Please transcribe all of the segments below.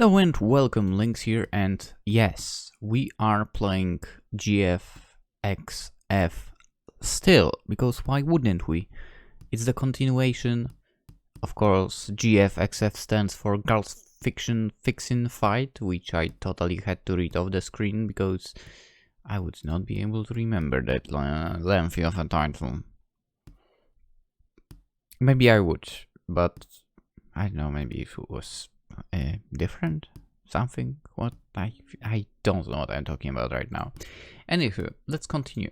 Hello and welcome, Lynx here, and yes, we are playing GFxF still, because why wouldn't we? It's the continuation. Of course, GFxF stands for Fiction FiXin Fight, which I totally had to read off the screen because I would not be able to remember that lengthy of a title. Maybe I would, but I don't know, maybe if it was different something. What I don't know what I'm talking about right now. Anywho, let's continue.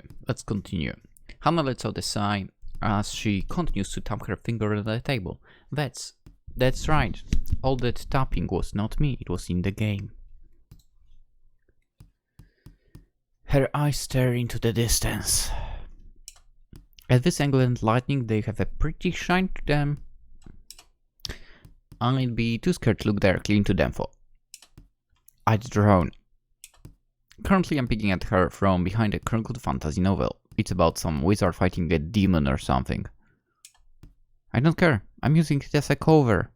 Hana lets out a sigh as she continues to tap her finger on the table. That's right. All that tapping was not me, it was in the game. Her eyes stare into the distance. At this angle and lighting, they have a pretty shine to them. I'd be too scared to look directly into them for. I'd drown. Currently I'm peeking at her from behind a crumpled fantasy novel. It's about some wizard fighting a demon or something. I don't care. I'm using it as a cover.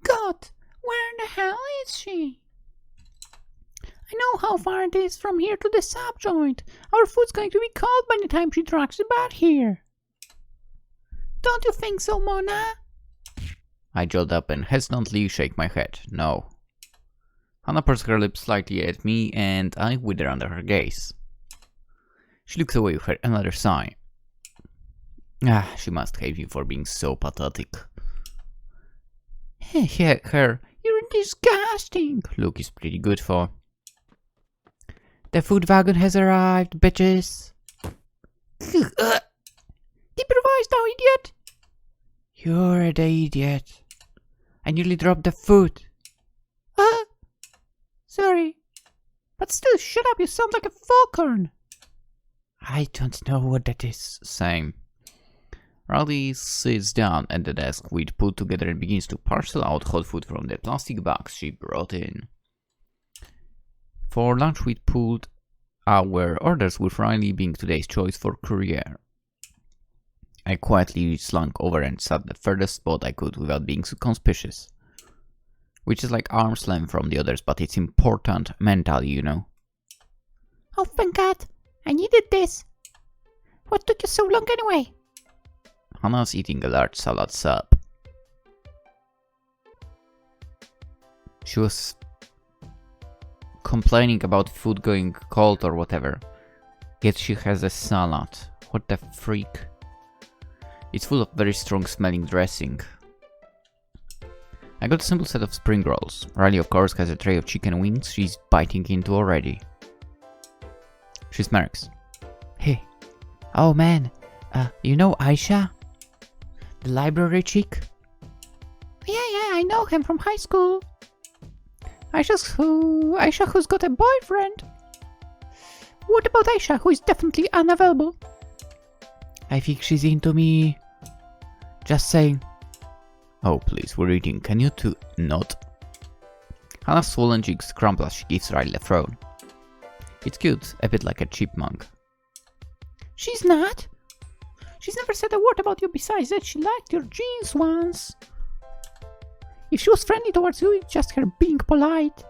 God, where in the hell is she? I know how far it is from here to the subjoint. Our food's going to be cold by the time she tracks about here. Don't you think so, Mona? I jolt up and hesitantly shake my head. No. Hana purses her lips slightly at me and I wither under her gaze. She looks away with her another sigh. She must hate me for being so pathetic. Her, you're disgusting. Look is pretty good for. The food wagon has arrived, bitches. Improvise now, idiot. You're the idiot. I nearly dropped the food. Sorry. But still, shut up, you sound like a falcon. I don't know what that is. Same. Riley sits down at the desk we'd put together and begins to parcel out hot food from the plastic bags she brought in. For lunch we'd pulled our orders with Riley being today's choice for courier. I quietly slunk over and sat the furthest spot I could without being so conspicuous. Which is like arm's length from the others, but it's important mentally, you know. Oh, thank God. I needed this. What took you so long anyway? Hana's eating a large salad sub. She was complaining about food going cold or whatever. Yet she has a salad. What the freak? It's full of very strong smelling dressing. I got a simple set of spring rolls. Riley of course has a tray of chicken wings she's biting into already. She smirks. Hey. Oh man. You know Aisha? The library chick? Yeah, I know him from high school. Aisha who's got a boyfriend. What about Aisha who is definitely unavailable? I think she's into me. Just saying. Oh please, we're eating. Can you two not? Hana's swollen cheeks crumple as she gives Riley a frown. It's cute, a bit like a chipmunk. She's not. She's never said a word about you besides that she liked your jeans once. If she was friendly towards you, it's just her being polite.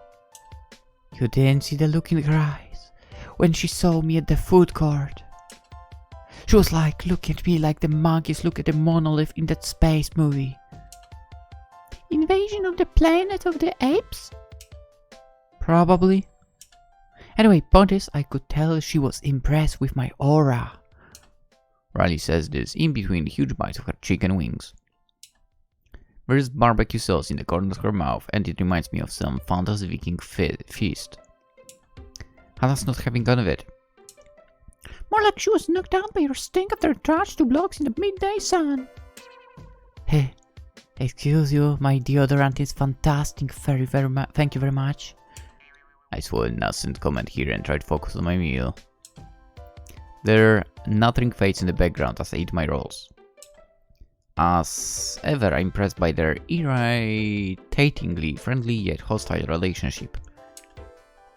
You didn't see the look in her eyes when she saw me at the food court. She was like, look at me like the monkeys look at the monolith in that space movie. Invasion of the Planet of the Apes? Probably. Anyway, point is, I could tell she was impressed with my aura. Riley says this in between the huge bites of her chicken wings. There is barbecue sauce in the corner of her mouth and it reminds me of some fantasy Viking feast. Hana's not having none of it. More like she was knocked down by your stink after a charge 2 blocks in the midday sun. Hey, excuse you, my deodorant is fantastic. Thank you very much. I swallow an innocent comment here and try to focus on my meal. There, nothing fades in the background as I eat my rolls. As ever, I'm impressed by their irritatingly friendly yet hostile relationship.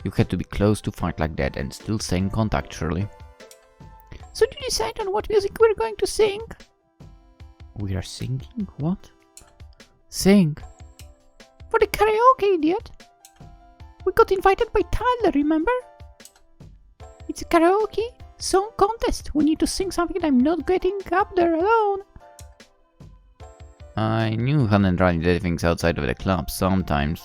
You had to be close to fight like that and still stay in contact, surely. So did you decide on what music we're going to sing? We are singing? What? Sing. For the karaoke, idiot. We got invited by Tyler, remember? It's a karaoke song contest. We need to sing something. I'm not getting up there alone. I knew Hana and Riley did things outside of the club sometimes.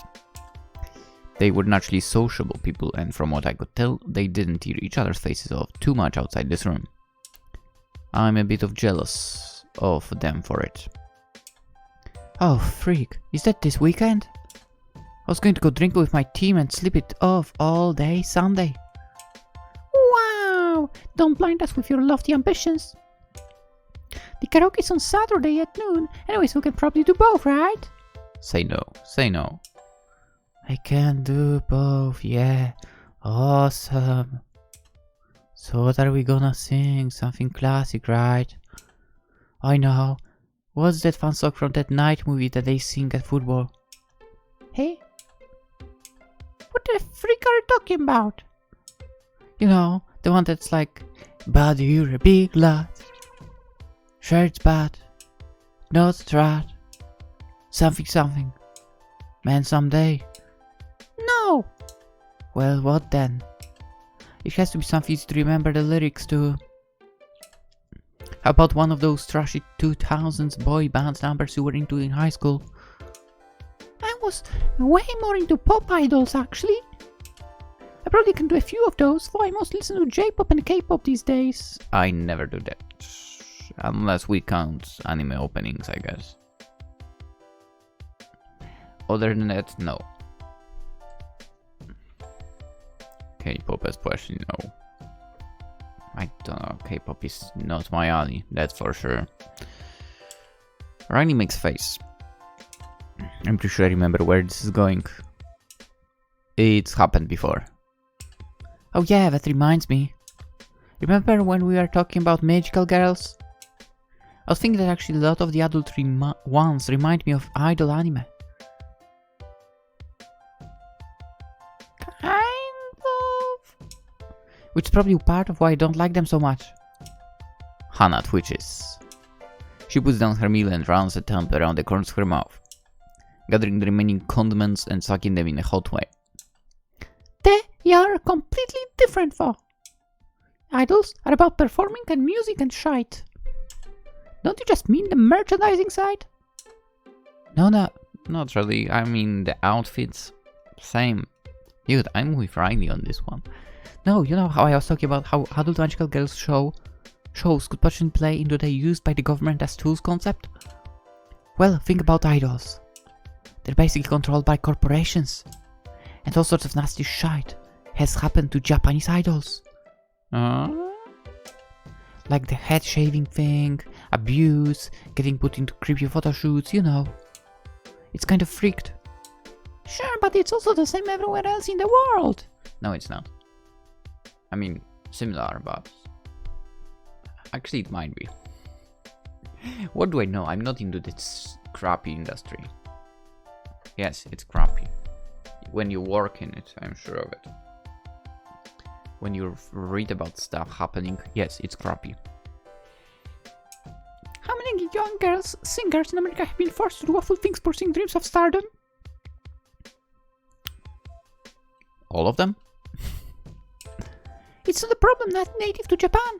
They were naturally sociable people, and from what I could tell, they didn't tear each other's faces off too much outside this room. I'm a bit of jealous of them for it. Oh, freak. Is that this weekend? I was going to go drink with my team and sleep it off all day Sunday. Wow! Don't blind us with your lofty ambitions. The karaoke's on Saturday at noon. Anyways, we can probably do both, right? Say no. Say no. I can do both, yeah. Awesome. So what are we gonna sing? Something classic, right? I know. What's that fun song from that night movie that they sing at football? Hey? What the freak are you talking about? You know, the one that's like, but you're a big lad. Shirt's bad. Not strat. Something. Man someday. No! Well, what then? It has to be something easy to remember the lyrics to. How about one of those trashy 2000s boy band numbers you were into in high school? I was way more into pop idols, actually. I probably can do a few of those, though I mostly listen to J-pop and K-pop these days. I never do that. Unless we count anime openings, I guess. Other than that, no. K-pop especially, no. I don't know, K-pop is not my alley, that's for sure. Riley makes face. I'm pretty sure I remember where this is going. It's happened before. Oh yeah, that reminds me. Remember when we were talking about magical girls? I was thinking that actually a lot of the adult ones remind me of idol anime. Kind of. Which is probably part of why I don't like them so much. Hana twitches. She puts down her meal and runs a thumb around the corners of her mouth, gathering the remaining condiments and sucking them in a hot way. They are completely different though. Idols are about performing and music and shite. Don't you just mean the merchandising side? No, not really. I mean the outfits. Same. Dude, I'm with Riley on this one. No, you know how I was talking about how adult magical girls shows could potentially play into the used by the government as tools concept? Well, think about idols. They're basically controlled by corporations. And all sorts of nasty shite has happened to Japanese idols. Like the head shaving thing, abuse, getting put into creepy photo shoots, you know. It's kind of freaked. Sure, but it's also the same everywhere else in the world. No, it's not. I mean, similar, but actually it might be. What do I know? I'm not into this crappy industry. Yes, it's crappy. When you work in it, I'm sure of it. When you read about stuff happening, yes, it's crappy. How many young girls, singers in America have been forced to do awful things pursuing dreams of stardom? All of them? It's not a problem not native to Japan.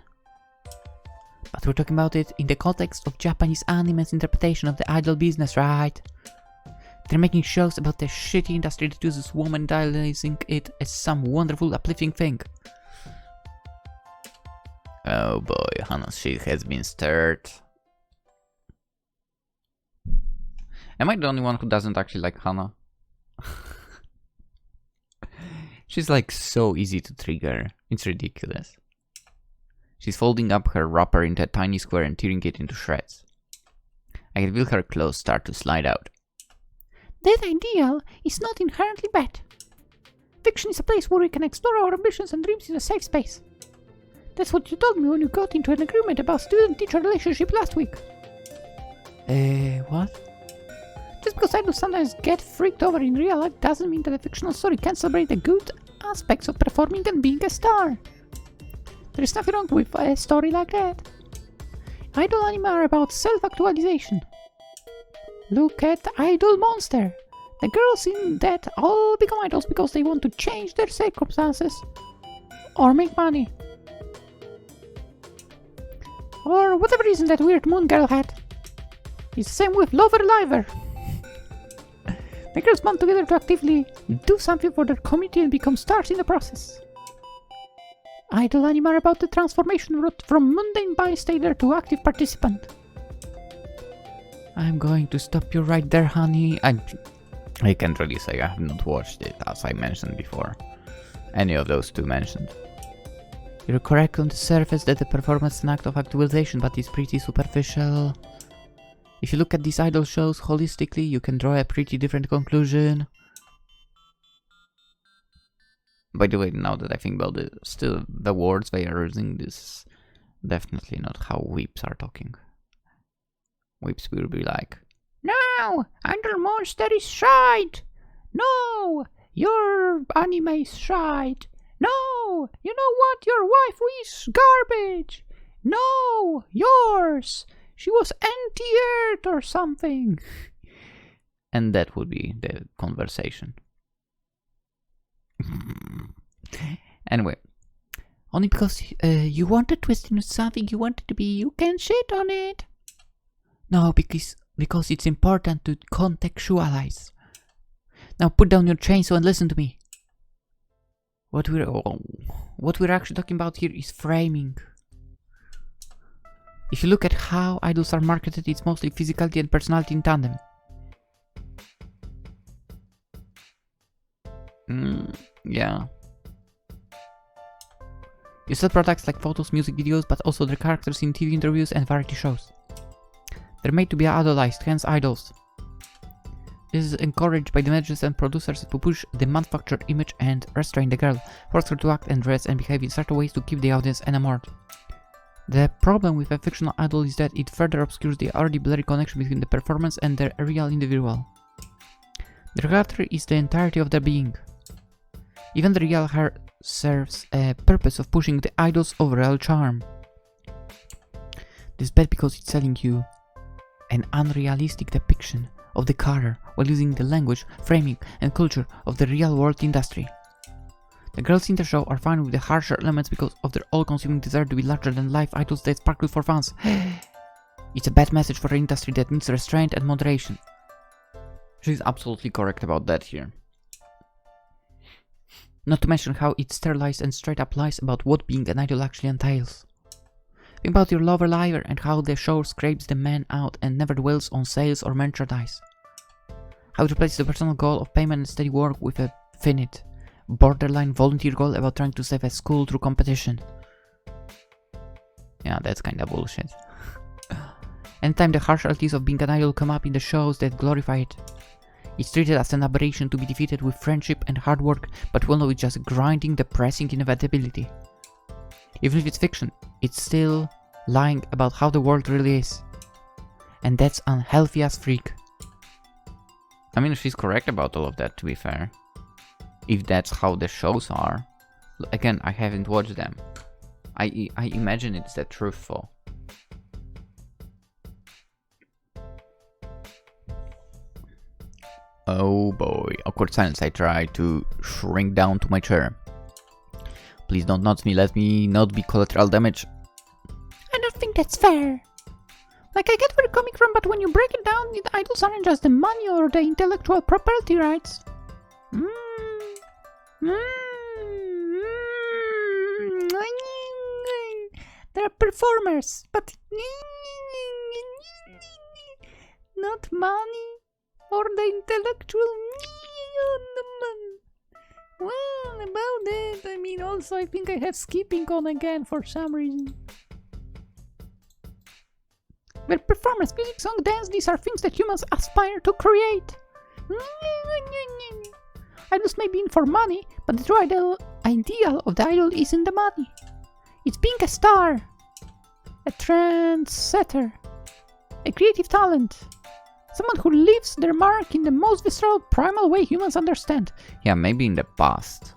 But we're talking about it in the context of Japanese anime's interpretation of the idol business, right? They're making shows about the shitty industry that uses women, idealizing it as some wonderful, uplifting thing. Oh boy, Hana's shit has been stirred. Am I the only one who doesn't actually like Hana? She's like so easy to trigger. It's ridiculous. She's folding up her wrapper into a tiny square and tearing it into shreds. I can feel her clothes start to slide out. That ideal is not inherently bad. Fiction is a place where we can explore our ambitions and dreams in a safe space. That's what you told me when you got into an agreement about student-teacher relationship last week. What? Just because idols sometimes get freaked over in real life doesn't mean that a fictional story can't celebrate the good aspects of performing and being a star. There is nothing wrong with a story like that. Idol anime are about self-actualization. Look at Idol Monster. The girls in that all become idols because they want to change their circumstances or make money. Or whatever reason that weird moon girl had. It's the same with Lover Liver. The girls band together to actively do something for their community and become stars in the process. Idol anime are about the transformation route from mundane bystander to active participant. I'm going to stop you right there, honey. I can't really say I have not watched it, as I mentioned before. Any of those two mentioned. You're correct on the surface that the performance is an act of actualization, but it's pretty superficial. If you look at these idol shows holistically, you can draw a pretty different conclusion. By the way, now that I think about it, still the words they are using, this is definitely not how weeps are talking. Weeps will be like, No, Idol Monster is shite. No, your anime is shite. No, you know what? Your wife is garbage. No, yours. She was anti-earth or something. And that would be the conversation. Anyway, only because you want to twist into something you want it to be, you can shit on it. No, because it's important to contextualize. Now put down your chainsaw and listen to me. What we're actually talking about here is framing. If you look at how idols are marketed, it's mostly physicality and personality in tandem. Yeah. You sell products like photos, music videos, but also their characters in TV interviews and variety shows. They're made to be idolized, hence idols. This is encouraged by the managers and producers who push the manufactured image and restrain the girl, force her to act and dress and behave in certain ways to keep the audience enamored. The problem with a fictional idol is that it further obscures the already blurry connection between the performance and the real individual. The character is the entirety of their being. Even the real her serves a purpose of pushing the idol's overall charm. This is bad because it's selling you an unrealistic depiction of the character while using the language, framing, and culture of the real-world industry. The girls in the show are fine with the harsher elements because of their all-consuming desire to be larger-than-life idols that sparkle for fans. It's a bad message for an industry that needs restraint and moderation. She's absolutely correct about that here. Not to mention how it sterilized and straight-up lies about what being an idol actually entails. Think about your Lover Liver and how the show scrapes the man out and never dwells on sales or merchandise. How it replaces the personal goal of payment and steady work with a finite, borderline volunteer goal about trying to save a school through competition. Yeah, that's kinda bullshit. Anytime the harsh realities of being an idol come up in the shows that glorify it, it's treated as an aberration to be defeated with friendship and hard work, but we know it's just grinding, depressing inevitability. Even if it's fiction, it's still lying about how the world really is. And that's unhealthy as freak. I mean, she's correct about all of that, to be fair. If that's how the shows are. Again, I haven't watched them. I imagine it's that truthful. Oh boy, awkward silence. I try to shrink down to my chair. Please don't nudge me, let me not be collateral damage. I don't think that's fair. Like, I get where you're coming from, but when you break it down, the idols aren't just the money or the intellectual property rights. They're performers, but not money or the intellectual. Well, about that, I mean, also I think I have skipping on again for some reason. Well, performance, music, song, dance, these are things that humans aspire to create. Idols may be in for money, but the true ideal of the idol isn't the money. It's being a star, a trendsetter, a creative talent. Someone who leaves their mark in the most visceral, primal way humans understand. Yeah, maybe in the past.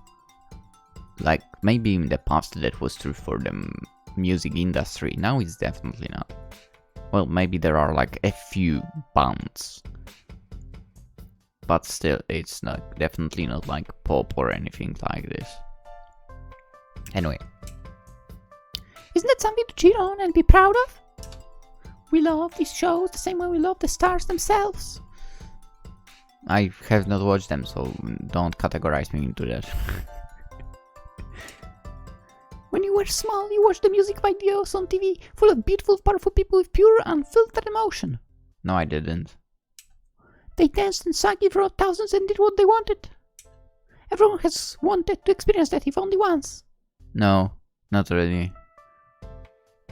Like, maybe in the past that was true for the music industry. Now it's definitely not. Well, maybe there are like a few bands. but still, it's not definitely not like pop or anything like this. Anyway. Isn't that something to cheer on and be proud of? We love these shows the same way we love the stars themselves. I have not watched them, so don't categorize me into that. When you were small, you watched the music videos on TV, full of beautiful, powerful people with pure, unfiltered emotion. No, I didn't. They danced and sang it for thousands and did what they wanted. Everyone has wanted to experience that, if only once. No, not really.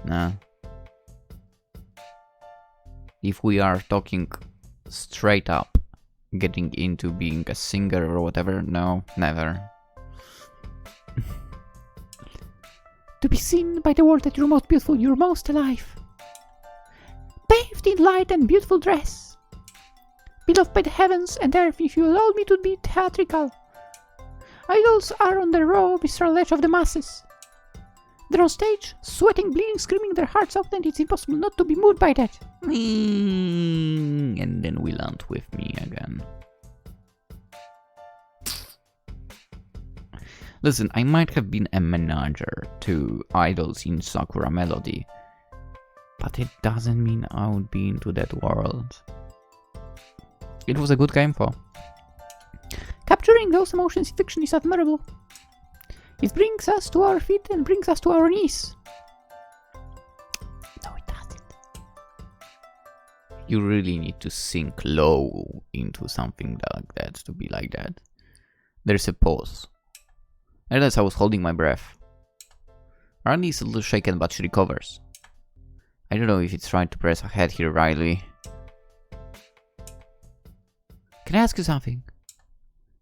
No. If we are talking straight up, getting into being a singer or whatever, no, never. To be seen by the world that you're most beautiful, you're most alive. Bathed in light and beautiful dress. Beloved by the heavens and earth, if you allow me to be theatrical. Idols are on the raw, visceral edge of the masses. They're on stage, sweating, bleeding, screaming their hearts out, and it's impossible not to be moved by that. And then we land with me again. Listen, I might have been a manager to idols in Sakura Melody, but it doesn't mean I would be into that world. It was a good game for. Capturing those emotions in fiction is admirable. It brings us to our feet and brings us to our knees. No, it doesn't. You really need to sink low into something like that to be like that. There's a pause. I realized I was holding my breath. Riley is a little shaken, but she recovers. I don't know if it's right to press ahead here, Riley. Can I ask you something?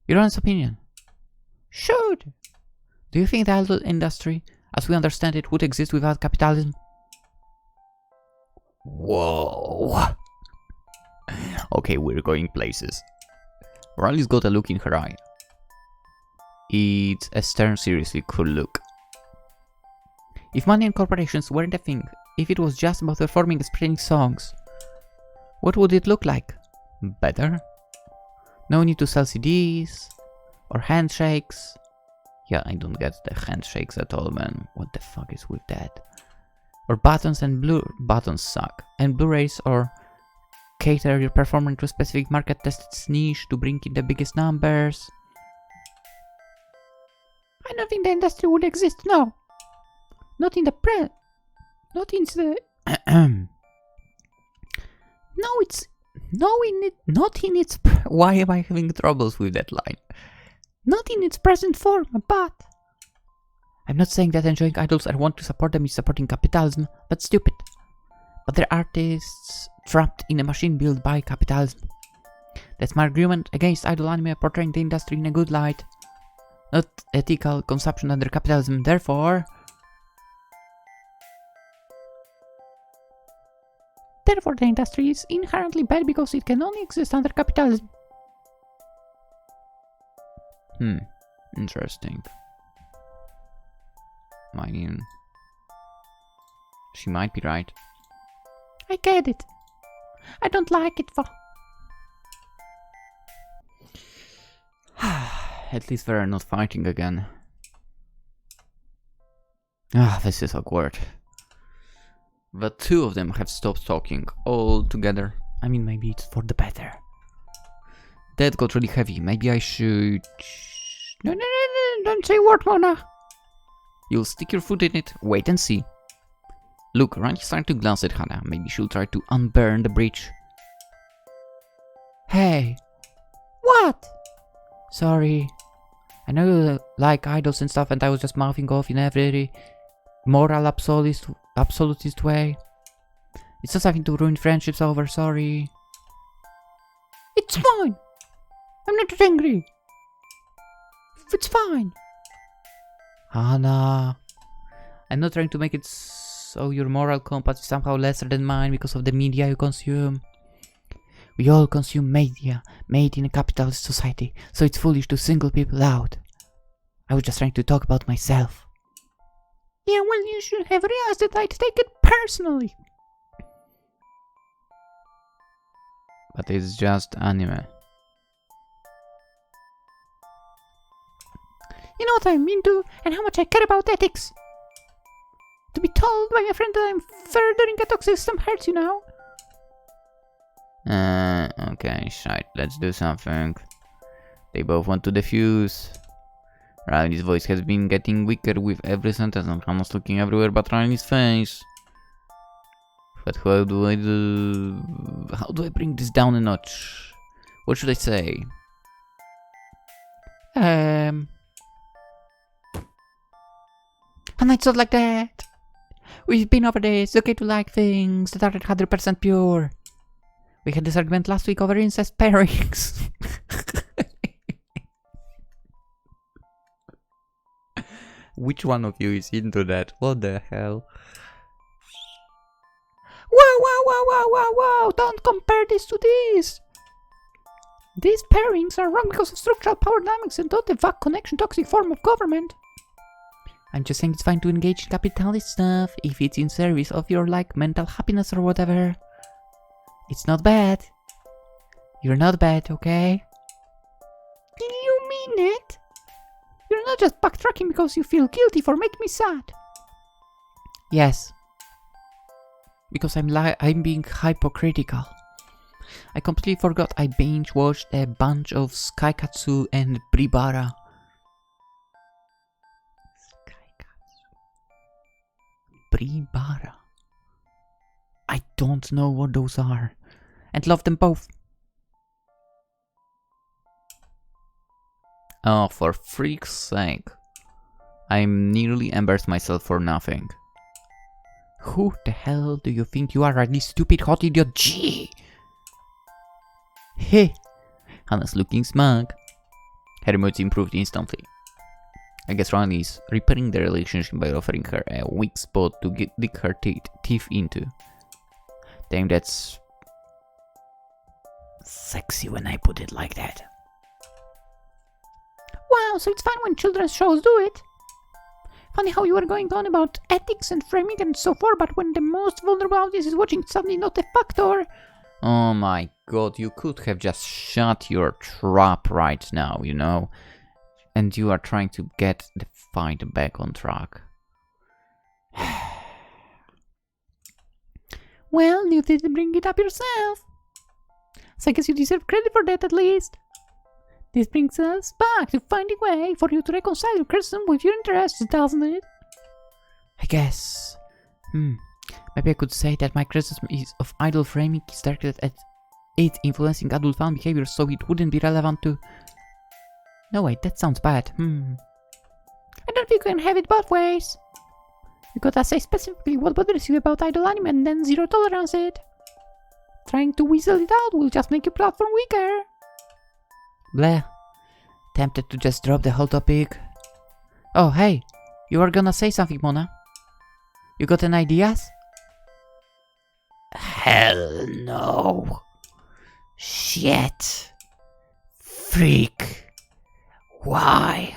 Your honest opinion? Sure. Do you think the idol industry, as we understand it, would exist without capitalism? Whoa. Okay, we're going places. Riley's got a look in her eye. It's a stern, seriously cool look. If money and corporations weren't a thing, if it was just about performing and spreading songs, what would it look like? Better? No need to sell CDs or handshakes. Yeah, I don't get the handshakes at all, man. What the fuck is with that? Or buttons and buttons suck. And Blu-rays, or cater your performance to a specific market tested niche to bring in the biggest numbers. I don't think the industry would exist, no. Not in the not in the not in its Why am I having troubles with that line? Not in its present form, but I'm not saying that enjoying idols or want to support them is supporting capitalism, but stupid. But they're artists trapped in a machine built by capitalism. That's my argument against idol anime portraying the industry in a good light. Not ethical consumption under capitalism, therefore the industry is inherently bad because it can only exist under capitalism. Interesting. I mean, she might be right. I get it. I don't like it for. At least they're not fighting again. This is awkward. The two of them have stopped talking altogether. I mean, maybe it's for the better. That got really heavy. Maybe I should... No, don't say a word, Mona. You'll stick your foot in it. Wait and see. Look, Ren'Py's starting to glance at Hana. Maybe she'll try to unburn the bridge. Hey. What? Sorry. I know you like idols and stuff, and I was just mouthing off in every moral absolutist way. It's not something to ruin friendships over, sorry. It's fine. I'm not angry. It's fine. Hana. I'm not trying to make it so your moral compass is somehow lesser than mine because of the media you consume. We all consume media made in a capitalist society, so it's foolish to single people out. I was just trying to talk about myself. Yeah, well, you should have realized that I'd take it personally. But it's just anime. You know what I'm into and how much I care about ethics. To be told by my friend that I'm furthering a toxic system hurts, you know. Okay, shite, let's do something. They both want to defuse. Riley's voice has been getting weaker with every sentence and Hannah's looking everywhere but Riley's face. But how do I bring this down a notch? What should I say? And it's not like that. We've been over this. It's okay to like things that aren't 100% pure. We had this argument last week over incest pairings. Which one of you is into that? What the hell? Whoa! Don't compare this to this. These pairings are wrong because of structural power dynamics and not a vague connection toxic form of government. I'm just saying it's fine to engage in capitalist stuff if it's in service of your, like, mental happiness or whatever. It's not bad. You're not bad, okay? Do you mean it? You're not just backtracking because you feel guilty for making me sad. Yes. Because I'm being hypocritical. I completely forgot I binge-watched a bunch of Skyikatsu and Bribara. Bribara. I don't know what those are. And love them both. Oh, for freak's sake. I'm nearly embarrassed myself for nothing. Who the hell do you think you are, Riley? Stupid hot idiot G? Hey, Hannah's looking smug. Her mood's improved instantly. I guess Riley's repairing the relationship by offering her a weak spot to dig her teeth into. Damn, that's sexy when I put it like that. Wow, so it's fine when children's shows do it. Funny how you were going on about ethics and framing and so forth, but when the most vulnerable audience is watching, it's suddenly not a factor. Oh my god, you could have just shut your trap right now, you know? And you are trying to get the fight back on track. Well, you didn't bring it up yourself. So I guess you deserve credit for that at least. This brings us back to finding a way for you to reconcile your criticism with your interests, doesn't it? I guess. Maybe I could say that my criticism of idle framing is directed at it influencing adult fan behavior, so it wouldn't be relevant to... No, wait, that sounds bad. I don't think you can have it both ways. You gotta say specifically what bothers you about idle anime and then zero tolerance it. Trying to weasel it out will just make your platform weaker. Bleh. Tempted to just drop the whole topic. Oh, hey. You were gonna say something, Mona. You got any ideas? Hell no. Shit. Freak. Why?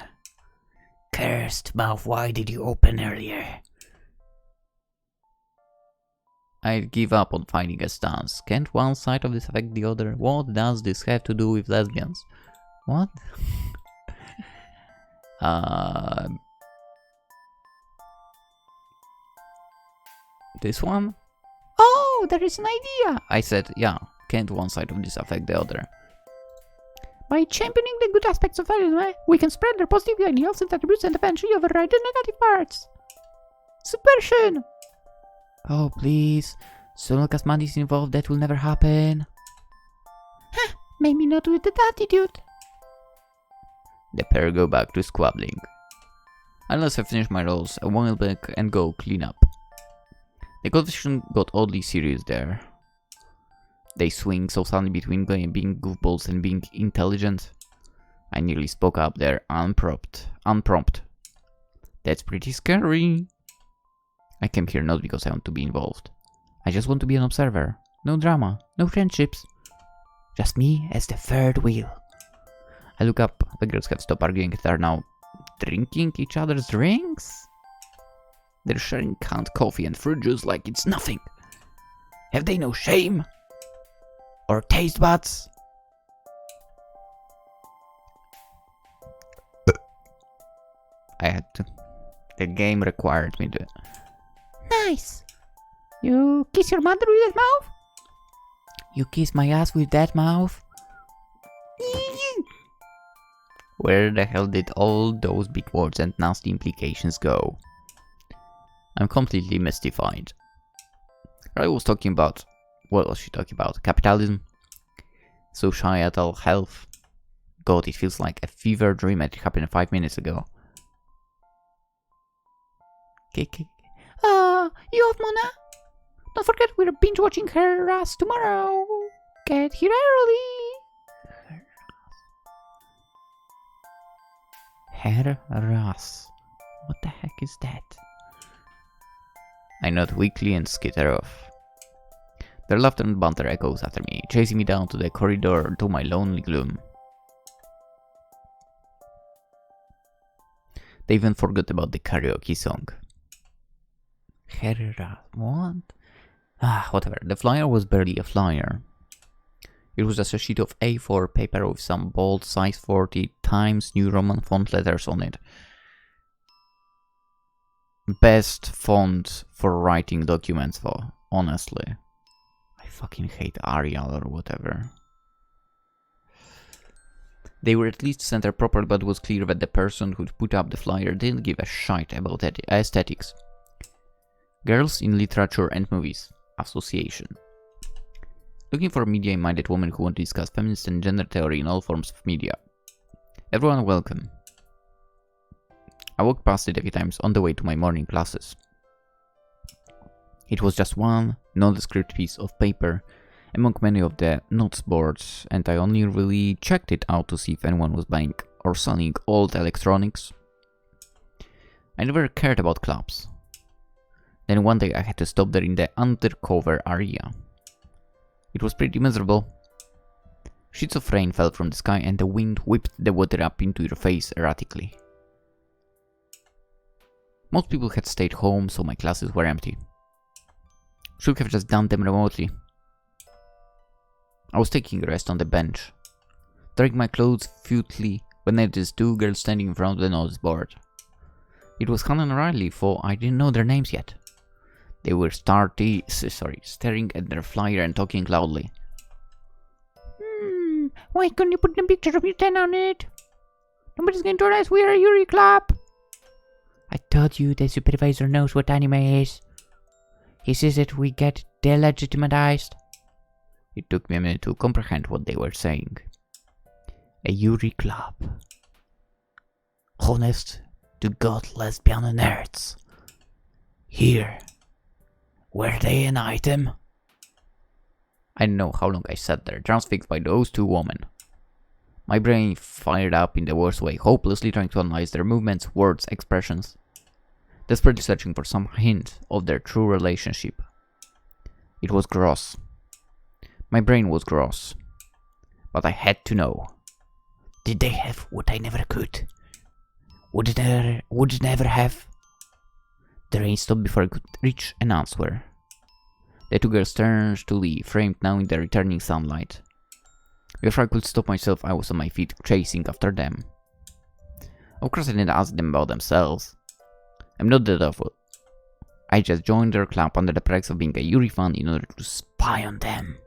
Cursed mouth, why did you open earlier? I'd give up on finding a stance. Can't one side of this affect the other? What does this have to do with lesbians? What? This one? Oh, there is an idea! I said, yeah, can't one side of this affect the other? By championing the good aspects of anime, we can spread their positive ideals and attributes and eventually override the negative parts. Subversion! Oh, please. So long as money is involved, that will never happen. Huh, maybe not with that attitude. The pair go back to squabbling. Unless I finish my rolls a while back and go clean up. The conversation got oddly serious there. They swing so suddenly between being goofballs and being intelligent. I nearly spoke up there unprompted. That's pretty scary. I came here not because I want to be involved. I just want to be an observer. No drama, no friendships. Just me as the third wheel. I look up, the girls have stopped arguing and are now drinking each other's drinks? They're sharing canned coffee and fruit juice like it's nothing. Have they no shame? Or taste buds? I had to. The game required me to. Nice. You kiss your mother with that mouth? You kiss my ass with that mouth? Where the hell did all those big words and nasty implications go? I'm completely mystified. I was talking about... What was she talking about? Capitalism? Societal health? God, it feels like a fever dream that happened 5 minutes ago. You off, Mona? Don't forget we're binge watching her ass tomorrow. Get here early. Her Ras. What the heck is that? I nod weakly and skitter off. Their laughter and banter echoes after me, chasing me down to the corridor to my lonely gloom. They even forgot about the karaoke song. Her Ras. What? Whatever. The flyer was barely a flyer. It was just a sheet of A4 paper with some bold size 40 Times New Roman font letters on it. Best font for writing documents for, honestly. I fucking hate Arial or whatever. They were at least centered properly, but it was clear that the person who'd put up the flyer didn't give a shite about aesthetics. Girls in Literature and Movies Association. Looking for a media-minded woman who want to discuss feminist and gender theory in all forms of media. Everyone welcome. I walked past it a few times on the way to my morning classes. It was just one nondescript piece of paper among many of the notes boards, and I only really checked it out to see if anyone was buying or selling old electronics. I never cared about clubs. Then one day I had to stop there in the undercover area. It was pretty miserable. Sheets of rain fell from the sky and the wind whipped the water up into your face erratically. Most people had stayed home, so my classes were empty. Should have just done them remotely. I was taking a rest on the bench, drying my clothes futilely when I noticed two girls standing in front of the notice board. It was Hana and Riley, for I didn't know their names yet. They were staring at their flyer and talking loudly. Why couldn't you put a picture of your 10 on it? Nobody's going to realize we're a Yuri club. I told you the supervisor knows what anime is. He says that we get delegitimatized. It took me a minute to comprehend what they were saying. A Yuri club. Honest to God lesbian nerds. Here. Were they an item? I don't know how long I sat there, transfixed by those two women. My brain fired up in the worst way, hopelessly trying to analyze their movements, words, expressions, desperately searching for some hint of their true relationship. It was gross. My brain was gross. But I had to know. Did they have what I never could? Would it never have? The rain stopped before I could reach an answer. The two girls turned to leave, framed now in the returning sunlight. Before I could stop myself, I was on my feet, chasing after them. Of course I didn't ask them about themselves. I'm not that awful. I just joined their club under the pretext of being a Yuri fan in order to spy on them.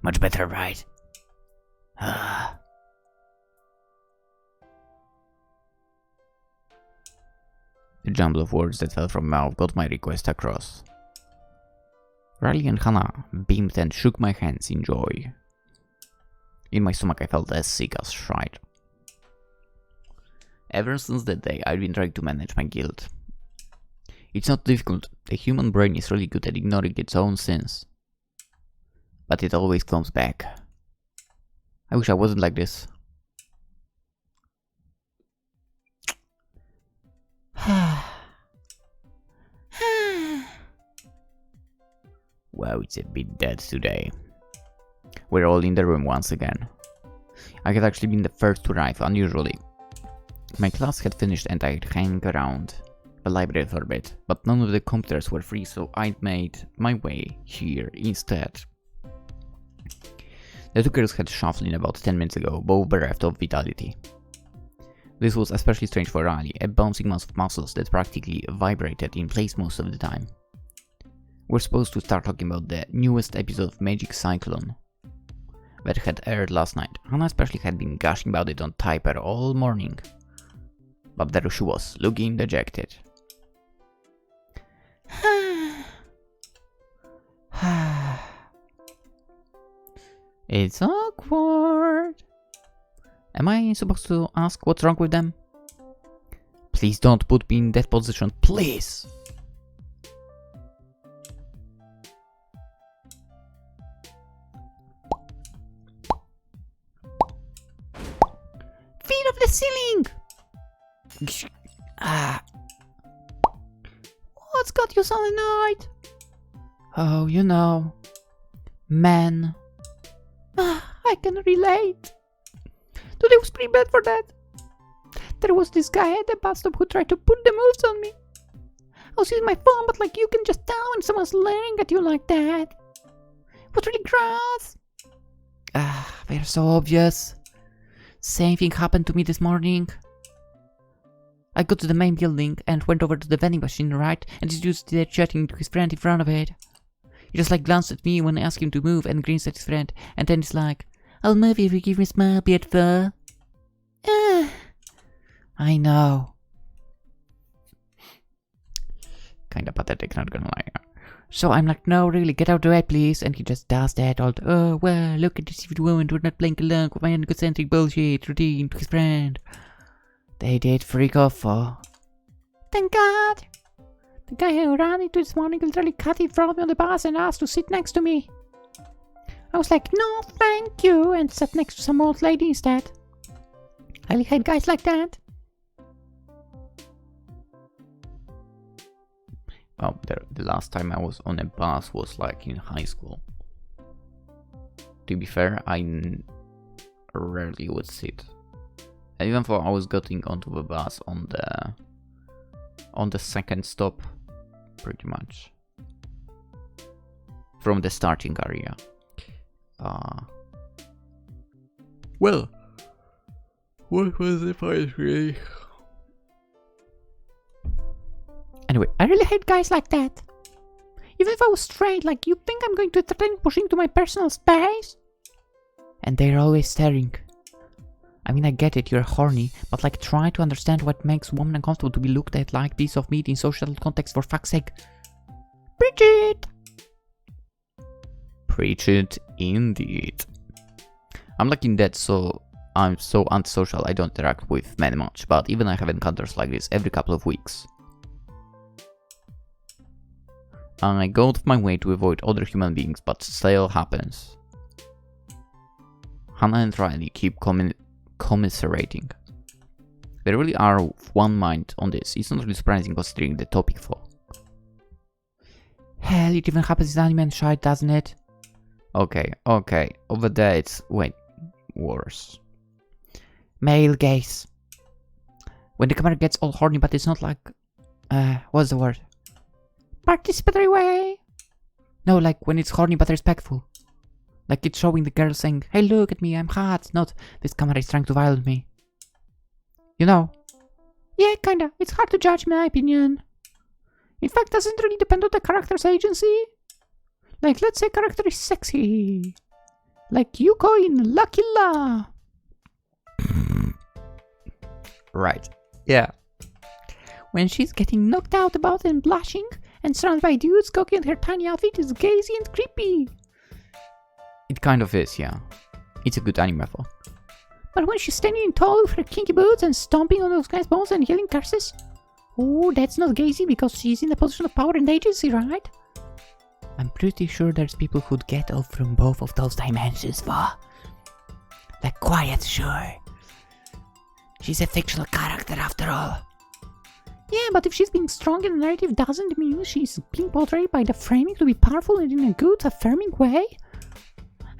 Much better, right? The jumble of words that fell from my mouth got my request across. Riley and Hana beamed and shook my hands in joy. In my stomach I felt as sick as shite. Ever since that day I've been trying to manage my guilt. It's not difficult, the human brain is really good at ignoring its own sins. But it always comes back. I wish I wasn't like this. Wow, it's a bit dead today. We're all in the room once again. I had actually been the first to arrive, unusually. My class had finished and I'd hang around the library for a bit, but none of the computers were free, so I'd made my way here instead. The two girls had shuffled in about 10 minutes ago, both bereft of vitality. This was especially strange for Riley, a bouncing mass of muscles that practically vibrated in place most of the time. We're supposed to start talking about the newest episode of Magic Cyclone that had aired last night. Hana especially had been gushing about it on Typer all morning. But there she was, looking dejected. It's awkward. Am I supposed to ask what's wrong with them? Please don't put me in that position, please! Feet of the ceiling! What's got you so annoyed? Oh, you know, men. I can relate. Today was pretty bad for that. There was this guy at the bus stop who tried to put the moves on me. I was using my phone, but like you can just tell when someone's staring at you like that. It was really gross. They're so obvious. Same thing happened to me this morning. I got to the main building and went over to the vending machine, right? And this dude started chatting to his friend in front of it. He just like glanced at me when I asked him to move and grins at his friend. And then he's like, I'll move if you give me a smile, beautiful. I know. Kinda pathetic, not gonna lie. So I'm like, no, really, get out of the way, please. And he just does that all, oh, well, look at this stupid woman, we're not playing along with my egocentric bullshit routine to his friend. They did freak off for. Thank God. The guy who ran into this morning literally cut in front of me on the bus and asked to sit next to me. I was like, no, thank you, and sat next to some old lady instead. I really hate guys like that. Well, the last time I was on a bus was like in high school. To be fair, I rarely would sit. And even though I was getting onto the bus on the second stop, pretty much. From the starting area. Well, what was the point really? Anyway, I really hate guys like that. Even if I was straight, like, you think I'm going to entertain pushing into my personal space? And they're always staring. I mean, I get it, you're horny, but like, try to understand what makes a woman uncomfortable to be looked at like piece of meat in social context, for fuck's sake. Preach it! Preach it, indeed. I'm like in that, so I'm so antisocial, I don't interact with men much, but even I have encounters like this every couple of weeks. I go out of my way to avoid other human beings, but still happens. Hana and Riley keep commiserating. They really are of one mind on this. It's not really surprising considering the topic for. Hell, it even happens in anime and shit, doesn't it? Okay. Over there it's, wait, worse. Male gaze. When the camera gets all horny, but it's not like, what's the word? Participatory way. No, like when it's horny but respectful. Like it's showing the girl saying, hey, look at me, I'm hot. Not, this camera is trying to violate me. You know? Yeah, kinda. It's hard to judge, my opinion. In fact, doesn't really depend on the character's agency. Like, let's say character is sexy. Like Yuko in Lucky La. Right. Yeah. When she's getting knocked out about and blushing, and surrounded by dudes, cocky and her tiny outfit is gazy and creepy. It kind of is, yeah. It's a good anime for. But when she's standing tall with her kinky boots and stomping on those guys' bones and yelling curses, oh, that's not gazy because she's in a position of power and agency, right? I'm pretty sure there's people who'd get off from both of those dimensions, for. Like quiet, sure. She's a fictional character after all. Yeah, but if she's being strong in the narrative doesn't mean she's being portrayed by the framing to be powerful and in a good, affirming way.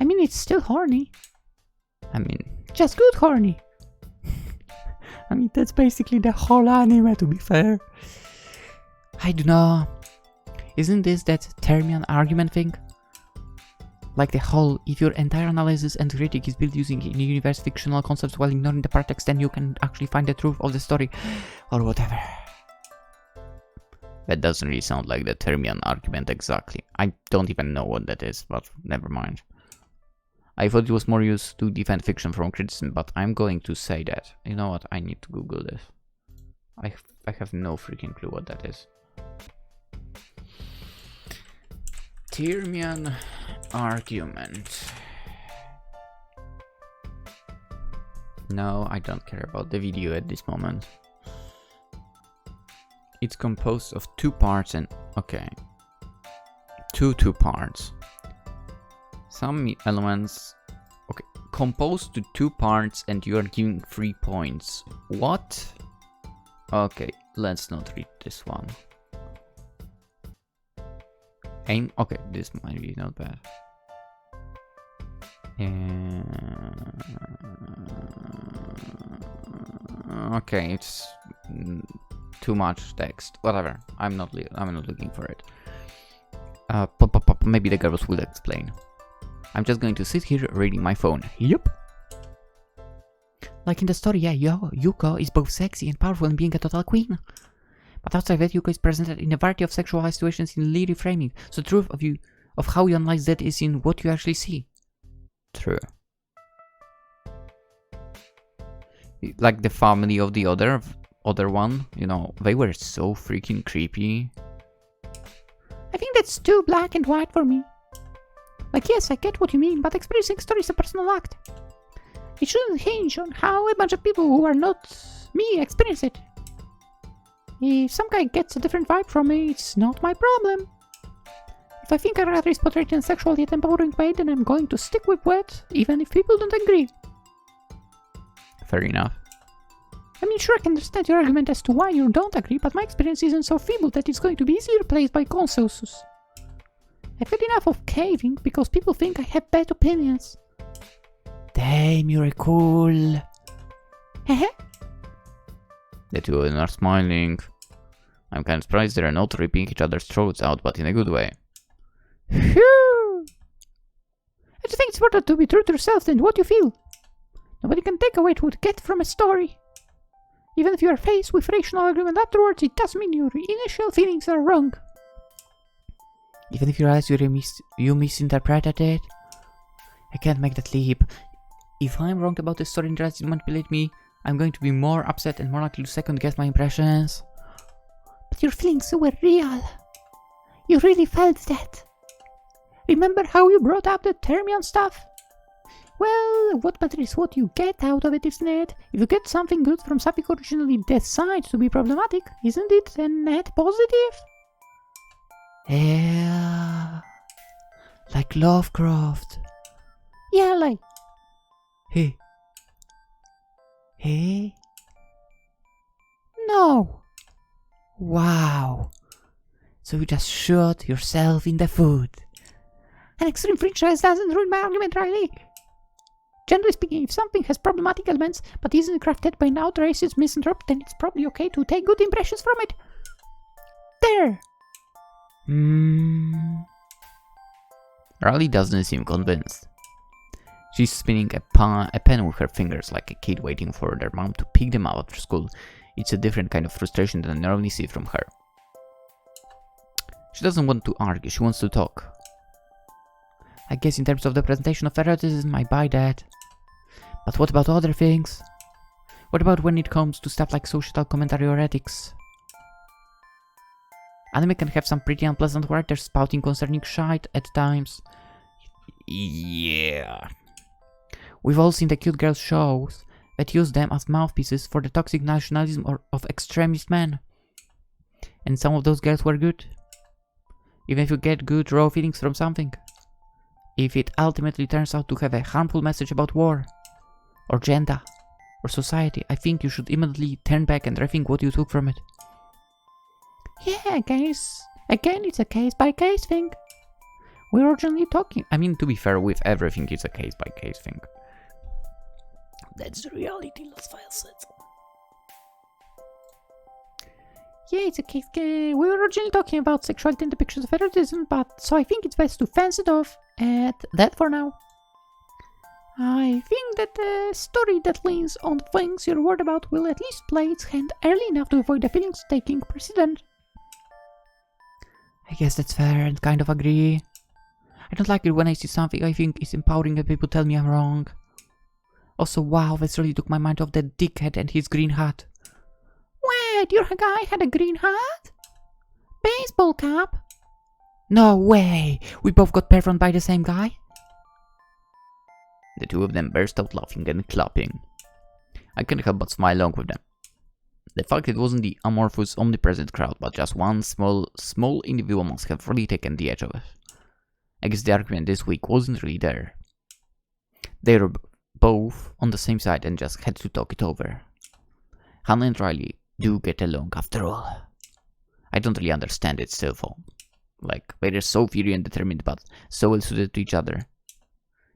I mean, it's still horny. I mean, just good horny. I mean, that's basically the whole anime, to be fair. I don't know. Isn't this that Termian argument thing? like the whole. If your entire analysis and critique is built using in-universe fictional concepts while ignoring the part text, then you can actually find the truth of the story, or whatever. That doesn't really sound like the Termian argument exactly. I don't even know what that is, but never mind. I thought it was more used to defend fiction from criticism, but I'm going to say that. You know what? I need to Google this. I have no freaking clue what that is. Termian argument. No, I don't care about the video at this moment. It's composed of 2 parts and... okay. Two parts. Some elements... okay. Composed to 2 parts and you are giving 3 points. What? Okay, let's not read this one. Aim... okay, this might be not bad. Okay, it's... too much text. Whatever. I'm not looking for it. Maybe the girls will explain. I'm just going to sit here reading my phone. Yup. Like in the story, yeah, Yuko is both sexy and powerful in being a total queen. But outside that, Yuko is presented in a variety of sexualized situations in Leary framing. So the truth of how you analyze that is in what you actually see. True. Like the family of the other one, you know, they were so freaking creepy. I think that's too black and white for me. Like, yes, I get what you mean, but experiencing story is a personal act. It shouldn't hinge on how a bunch of people who are not me experience it. If some guy gets a different vibe from me, it's not my problem. If I think a writer is portrayed in a sexual yet empowering way, then I'm going to stick with that, even if people don't agree. Fair enough. I mean, sure, I can understand your argument as to why you don't agree, but my experience isn't so feeble that it's going to be easily replaced by consensus. I've had enough of caving because people think I have bad opinions. Damn, you're cool. Hehe. The two of them are smiling. I'm kind of surprised they're not ripping each other's throats out, but in a good way. Phew! I just think it's better to be true to yourself than what you feel. Nobody can take away what you get from a story. Even if you are faced with rational argument afterwards, it doesn't mean your initial feelings are wrong. Even if you realize you misinterpreted it, I can't make that leap. If I'm wrong about the story and tries to manipulate me, I'm going to be more upset and more likely to second guess my impressions. But your feelings were real. You really felt that. Remember how you brought up the Termian stuff? Well, what matters is what you get out of it, isn't it? If you get something good from something originally designed to be problematic, isn't it a net positive? Yeah. Like Lovecraft. Yeah, like... Hey. Hey? No. Wow. So you just shot yourself in the foot. An extreme franchise doesn't ruin my argument, Riley. Generally speaking, if something has problematic elements but isn't crafted by an outrageous misanthrope, then it's probably okay to take good impressions from it. There! Riley doesn't seem convinced. She's spinning a pen with her fingers like a kid waiting for their mom to pick them up after school. It's a different kind of frustration than I normally see from her. She doesn't want to argue, she wants to talk. I guess in terms of the presentation of eroticism, I buy that. But what about other things? What about when it comes to stuff like social commentary or ethics? Anime can have some pretty unpleasant writers spouting concerning shite at times. Yeah. We've all seen the cute girl shows that use them as mouthpieces for the toxic nationalism of extremist men. And some of those girls were good. Even if you get good raw feelings from something. If it ultimately turns out to have a harmful message about war, or gender, or society, I think you should immediately turn back and rethink what you took from it. Yeah, I guess. Again, it's a case-by-case thing. We're originally talking... I mean, to be fair, with everything, it's a case-by-case thing. That's the reality, Los Files said. Yeah, it's a case... We were originally talking about sexuality and depictions of erotism, but... So I think it's best to fence it off at that for now. I think that the story that leans on things you're worried about will at least play its hand early enough to avoid the feelings taking precedent. I guess that's fair and kind of agree. I don't like it when I see something I think is empowering and people tell me I'm wrong. Also, wow, this really took my mind off that dickhead and his green hat. Wait, your guy had a green hat? Baseball cap? No way! We both got performed by the same guy? The two of them burst out laughing and clapping. I couldn't help but smile along with them. The fact it wasn't the amorphous, omnipresent crowd, but just one small individual must have really taken the edge of it. I guess the argument this week wasn't really there. They were both on the same side and just had to talk it over. Hana and Riley do get along after all. I don't really understand it still though. Like, they're so fiery and determined but so well suited to each other.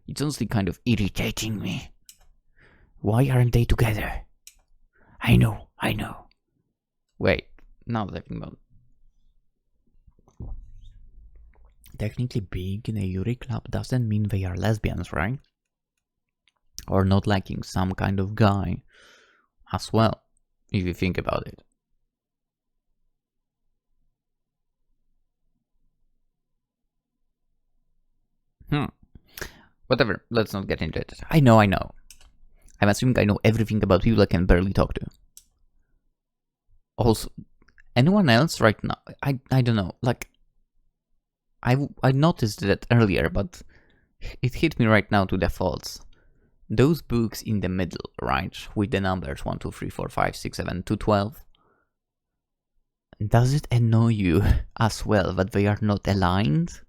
It's honestly kind of irritating me. Why aren't they together? I know. Wait, now that I think about it. Technically being in a Yuri club doesn't mean they are lesbians, right? Or not liking some kind of guy as well, if you think about it. Whatever, let's not get into it. I know. I'm assuming I know everything about people I can barely talk to. Also, anyone else right now? I don't know. Like, I noticed that earlier, but it hit me right now to the thoughts. Those books in the middle, right, with the numbers 1, 2, 3, 4, 5, 6, 7 to 12. Does it annoy you as well that they are not aligned?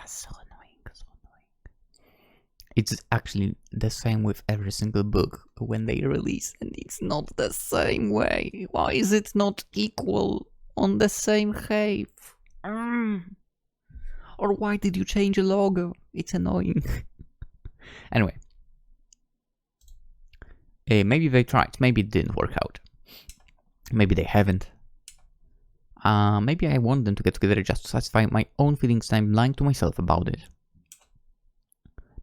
So annoying. It's actually the same with every single book when they release, and it's not the same way. Why is it not equal on the same height? Or why did you change the logo? It's annoying. Anyway. Maybe they tried. Maybe it didn't work out. Maybe they haven't. Maybe I want them to get together just to satisfy my own feelings and I'm lying to myself about it.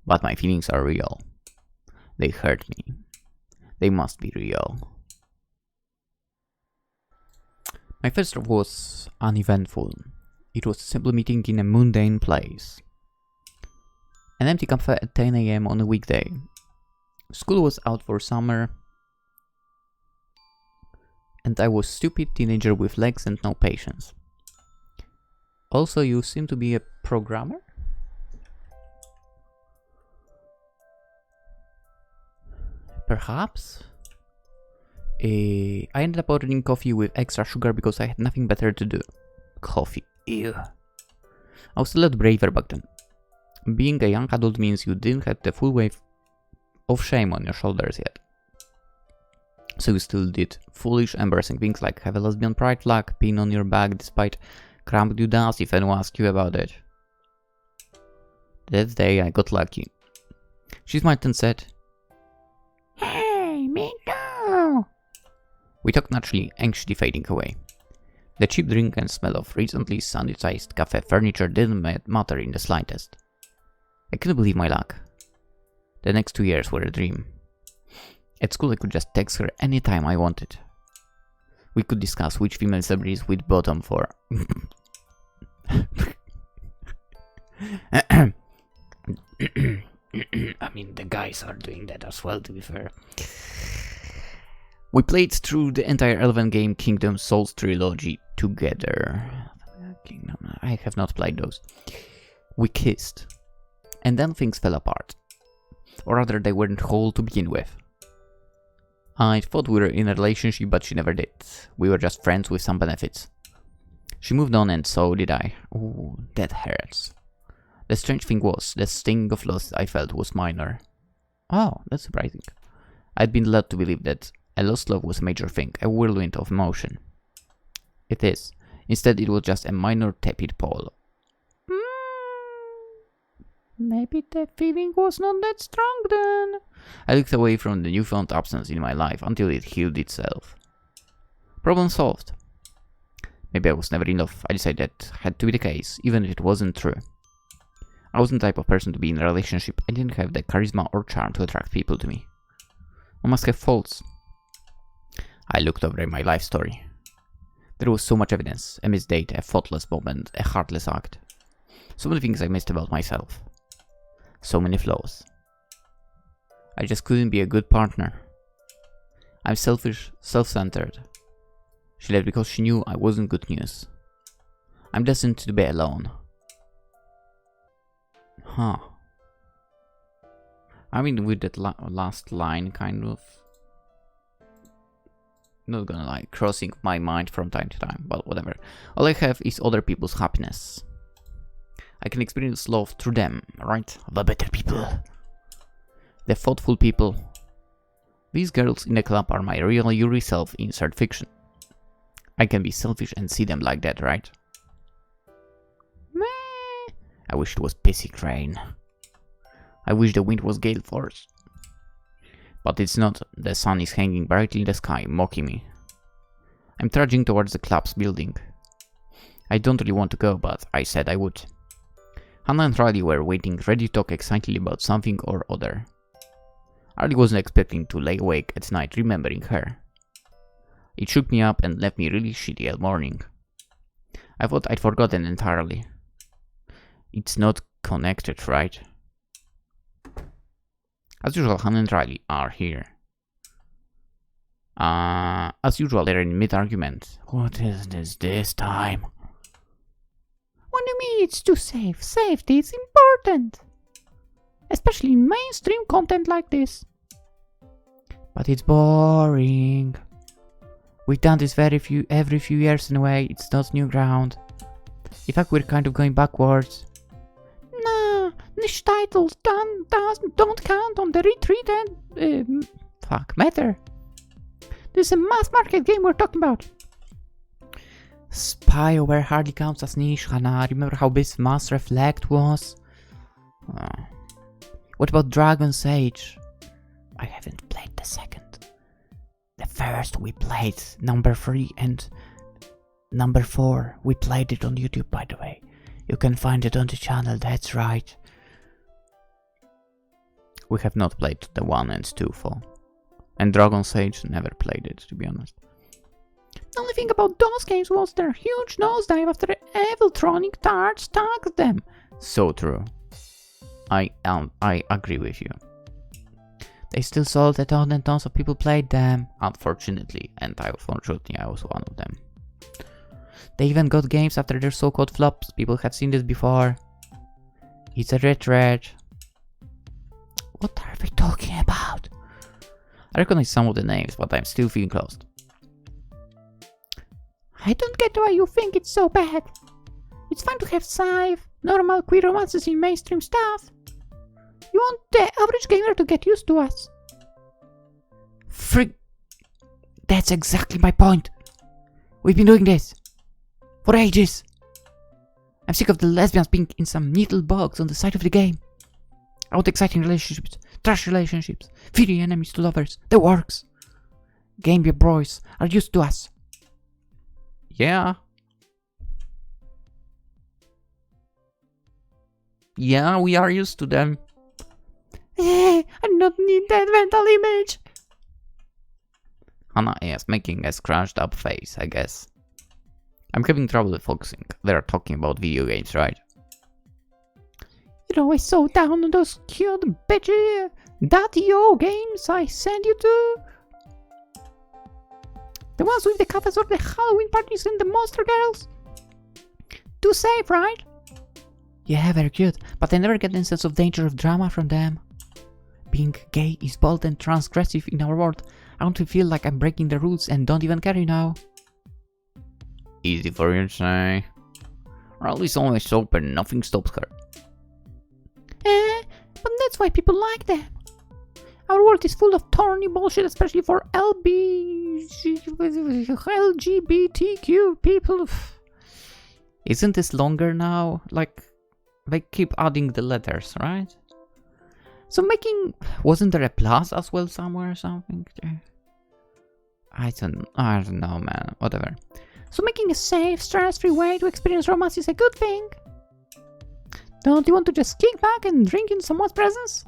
But my feelings are real. They hurt me. They must be real. My first job was uneventful. It was a simple meeting in a mundane place. An empty cafe at 10 AM on a weekday. School was out for summer. And I was a stupid teenager with legs and no patience. Also, you seem to be a programmer? Perhaps? I ended up ordering coffee with extra sugar because I had nothing better to do. Coffee. Ew. I was a lot braver back then. Being a young adult means you didn't have the full weight of shame on your shoulders yet. So you still did foolish, embarrassing things like have a lesbian pride flag pinned on your back despite cramped you down if anyone asked you about it. That day I got lucky. She smiled and said, "Hey, me too." We talked naturally, anxiously fading away. The cheap drink and smell of recently sanitized cafe furniture didn't matter in the slightest. I couldn't believe my luck. The next 2 years were a dream. At school I could just text her anytime I wanted. We could discuss which female celebrities we'd bottom for. I mean, the guys are doing that as well, to be fair. We played through the entire 11-game Kingdom Souls trilogy together. I have not played those. We kissed. And then things fell apart. Or rather, they weren't whole to begin with. I thought we were in a relationship, but she never did. We were just friends with some benefits. She moved on and so did I. Ooh, that hurts. The strange thing was, the sting of loss I felt was minor. Oh, that's surprising. I'd been led to believe that a lost love was a major thing, a whirlwind of emotion. It is. Instead, it was just a minor tepid pull. Maybe the feeling was not that strong then. I looked away from the newfound absence in my life until it healed itself. Problem solved. Maybe I was never enough. I decided that had to be the case, even if it wasn't true. I wasn't the type of person to be in a relationship. I didn't have the charisma or charm to attract people to me. One must have faults. I looked over my life story. There was so much evidence. A missed date, a thoughtless moment, a heartless act. So many things I missed about myself. So many flaws. I just couldn't be a good partner. I'm selfish, self-centered. She left because she knew I wasn't good news. I'm destined to be alone. Huh. I mean, with that last line, kind of. Not gonna lie, crossing my mind from time to time, but whatever. All I have is other people's happiness. I can experience love through them, right? The better people. The thoughtful people. These girls in the club are my real Yuri self insert fiction. I can be selfish and see them like that, right? Meh. I wish it was pissing rain. I wish the wind was gale force. But it's not. The sun is hanging brightly in the sky, mocking me. I'm trudging towards the club's building. I don't really want to go, but I said I would. Hana and Riley were waiting, ready to talk excitedly about something or other. Riley wasn't expecting to lay awake at night remembering her. It shook me up and left me really shitty all morning. I thought I'd forgotten entirely. It's not connected, right? As usual, Hana and Riley are here. As usual, they're in mid-argument. What is this time? What do you mean it's too safe? Safety is important. Especially in mainstream content like this. But it's boring. We've done this every few years in a way. It's not new ground. In fact, we're kind of going backwards. Nah, niche titles don't count on the retreat and matter. This is a mass market game we're talking about. Spyware hardly counts as niche, Hana. Remember how big Mass Reflect was? What about Dragon's Age? I haven't played the second. The first we played, number 3 and number 4. We played it on YouTube, by the way. You can find it on the channel, that's right. We have not played the 1 and 2 for. And Dragon's Age, never played it, to be honest. The only thing about those games was their huge nosedive after Eviltronic Tarts tagged them. So true. I agree with you. They still sold a ton and tons of people played them, unfortunately, and unfortunately I was one of them. They even got games after their so-called flops. People have seen this before. It's a retread. What are we talking about? I recognize some of the names, but I'm still feeling lost. I don't get why you think it's so bad. It's fine to have sci-fi, normal queer romances in mainstream stuff. You want the average gamer to get used to us. Frick! That's exactly my point. We've been doing this for ages. I'm sick of the lesbians being in some neat little box on the side of the game. I want exciting relationships, trash relationships, fiery enemies to lovers, the works. Game boys are used to us. Yeah. Yeah, we are used to them. I don't need that mental image. Hana is making a scrunched up face, I guess. I'm having trouble focusing. They're talking about video games, right? You're always so down on those cute bitchy .io games I send you to. The ones with the cafes or the Halloween parties and the monster girls. Too safe, right? Yeah, very cute, but I never get any sense of danger of drama from them. Being gay is bold and transgressive in our world. I want to feel like I'm breaking the rules and don't even care, you know. Easy for you to say. Riley's always open, nothing stops her. But that's why people like them. Our world is full of thorny bullshit, especially for LGBTQ people. Isn't this longer now? Like, they keep adding the letters, right? So wasn't there a plus as well somewhere or something? I don't know, man. Whatever. So making a safe, stress-free way to experience romance is a good thing. Don't you want to just kick back and drink in someone's presence?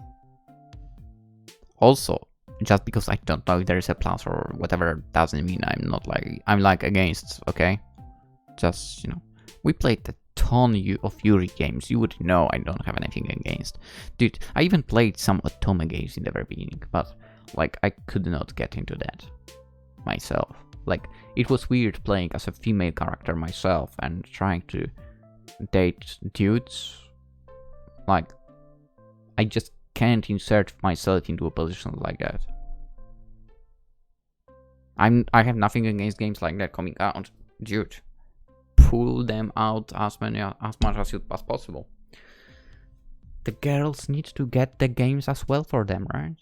Also, just because I don't know if there is a plus or whatever doesn't mean I'm like against, okay? Just, we played a ton of Yuri games. You would know I don't have anything against. Dude, I even played some Otome games in the very beginning, but like I could not get into that myself. Like, it was weird playing as a female character myself and trying to date dudes. Like, I just can't insert myself into a position like that. I have nothing against games like that coming out. Dude, pull them out as much as possible. The girls need to get the games as well for them, right?